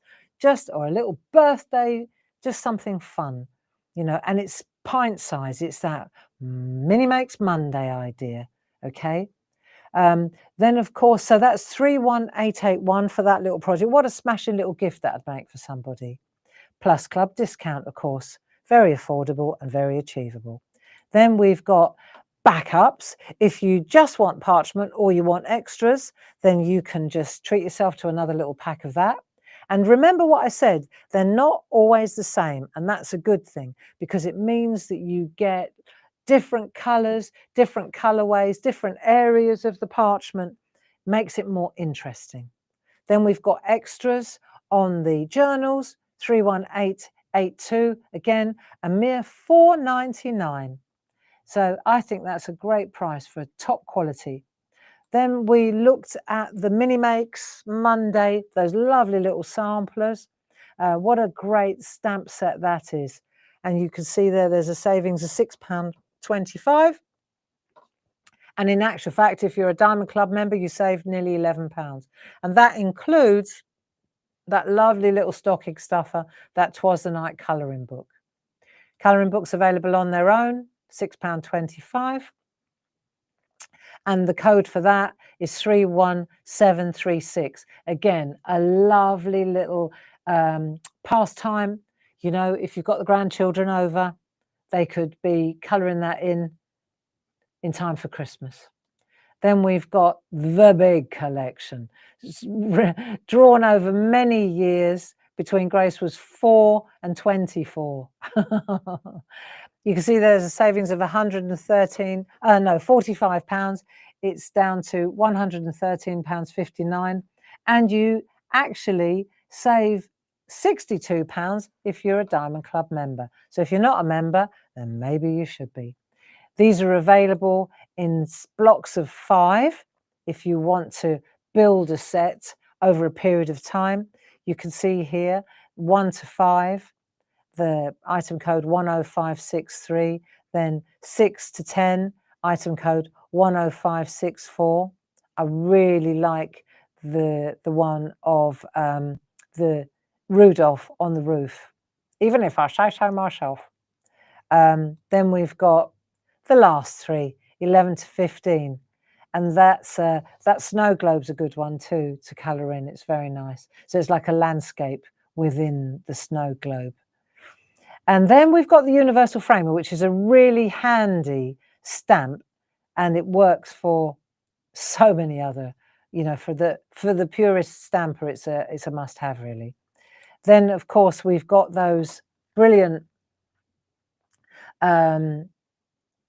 or a little birthday, just something fun, you know. And it's pint size. It's that Mini Makes Monday idea, okay? Then, of course, so that's 31881 for that little project. What a smashing little gift that would make for somebody. Plus club discount, of course, very affordable and very achievable. Then we've got backups. If you just want parchment or you want extras, then you can just treat yourself to another little pack of that. And remember what I said, they're not always the same, and that's a good thing, because it means that you get different colors, different colorways, different areas of the parchment, makes it more interesting. Then we've got extras on the journals, 31882, again, a mere $4.99. So I think that's a great price for top quality. Then we looked at the mini makes Monday, those lovely little samplers. What a great stamp set that is. And you can see there's a savings of £6.25. And in actual fact, if you're a Diamond Club member, you save nearly £11. And that includes that lovely little stocking stuffer, that 'Twas the Night colouring book. Colouring books available on their own, £6.25. And the code for that is 31736. Again, a lovely little pastime. You know, if you've got the grandchildren over, they could be colouring that in time for Christmas. Then we've got the big collection, drawn over many years between Grace was 4 and 24. You can see there's a savings of £45. It's down to £113.59. And you actually save £62 if you're a Diamond Club member. So if you're not a member, then maybe you should be. These are available in blocks of 5 if you want to build a set over a period of time. You can see here 1 to 5, the item code 10563, then 6 to 10, item code 10564. I really like the one of the Rudolph on the roof, even if I say so myself. Then we've got the last 3, 11 to 15. And that snow globe's a good one too to colour in. It's very nice. So it's like a landscape within the snow globe. And then we've got the Universal Framer, which is a really handy stamp, and it works for so many other, you know, for the purist stamper, it's a must-have really. Then of course we've got those brilliant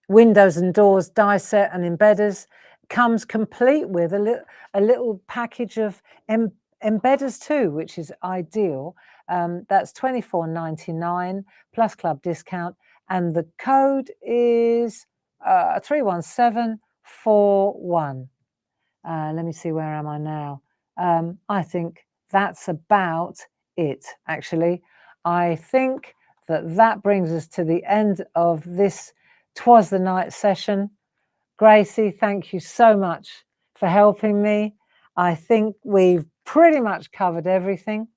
windows and doors die set and embedders. Comes complete with a little package of embedders too, which is ideal. That's £24.99 plus club discount, and the code is 31741. Let me see, where am I now? I think that's about it, actually. I think that brings us to the end of this 'Twas the Night session. Gracie, thank you so much for helping me. I think we've pretty much covered everything.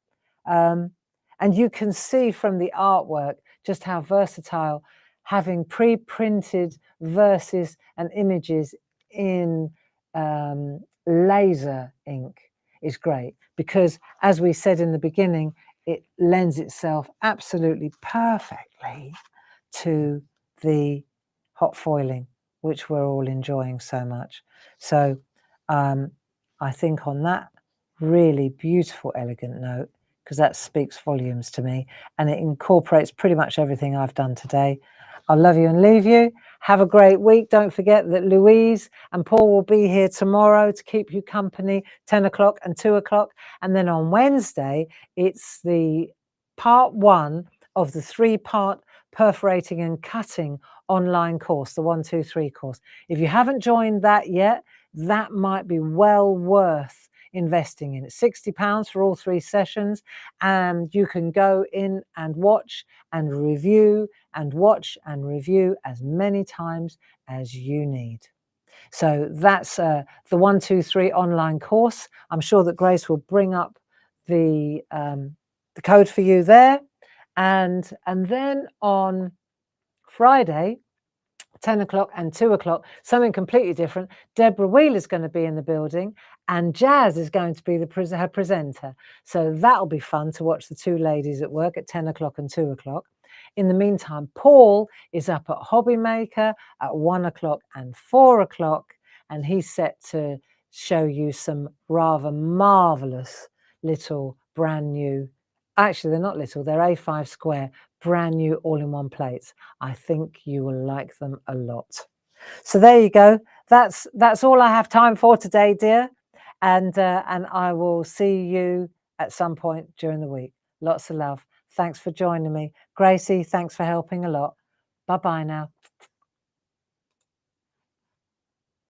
And you can see from the artwork just how versatile having pre-printed verses and images in laser ink is great, because as we said in the beginning, it lends itself absolutely perfectly to the hot foiling, which we're all enjoying so much. So I think on that really beautiful, elegant note, because that speaks volumes to me, and it incorporates pretty much everything I've done today. I'll love you and leave you. Have a great week. Don't forget that Louise and Paul will be here tomorrow to keep you company, 10 o'clock and 2 o'clock. And then on Wednesday, it's the part 1 of the 3-part perforating and cutting online course, the 1, 2, 3 course. If you haven't joined that yet, that might be well worth investing in. It's £60 for all 3 sessions, and you can go in and watch and review and watch and review as many times as you need. So that's the 1, 2, 3 online course. I'm sure that Grace will bring up the code for you there. And then on Friday, 10 o'clock and 2 o'clock, something completely different. Deborah Wheeler's going to be in the building, and Jazz is going to be her presenter. So that'll be fun to watch the 2 ladies at work at 10 o'clock and 2 o'clock. In the meantime, Paul is up at Hobby Maker at 1 o'clock and 4 o'clock, and he's set to show you some rather marvellous little brand new, actually they're not little, they're A5 square, brand new all-in-one plates. I think you will like them a lot. So there you go. That's all I have time for today, dear. And I will see you at some point during the week. Lots of love. Thanks for joining me. Gracie, thanks for helping a lot. Bye-bye now.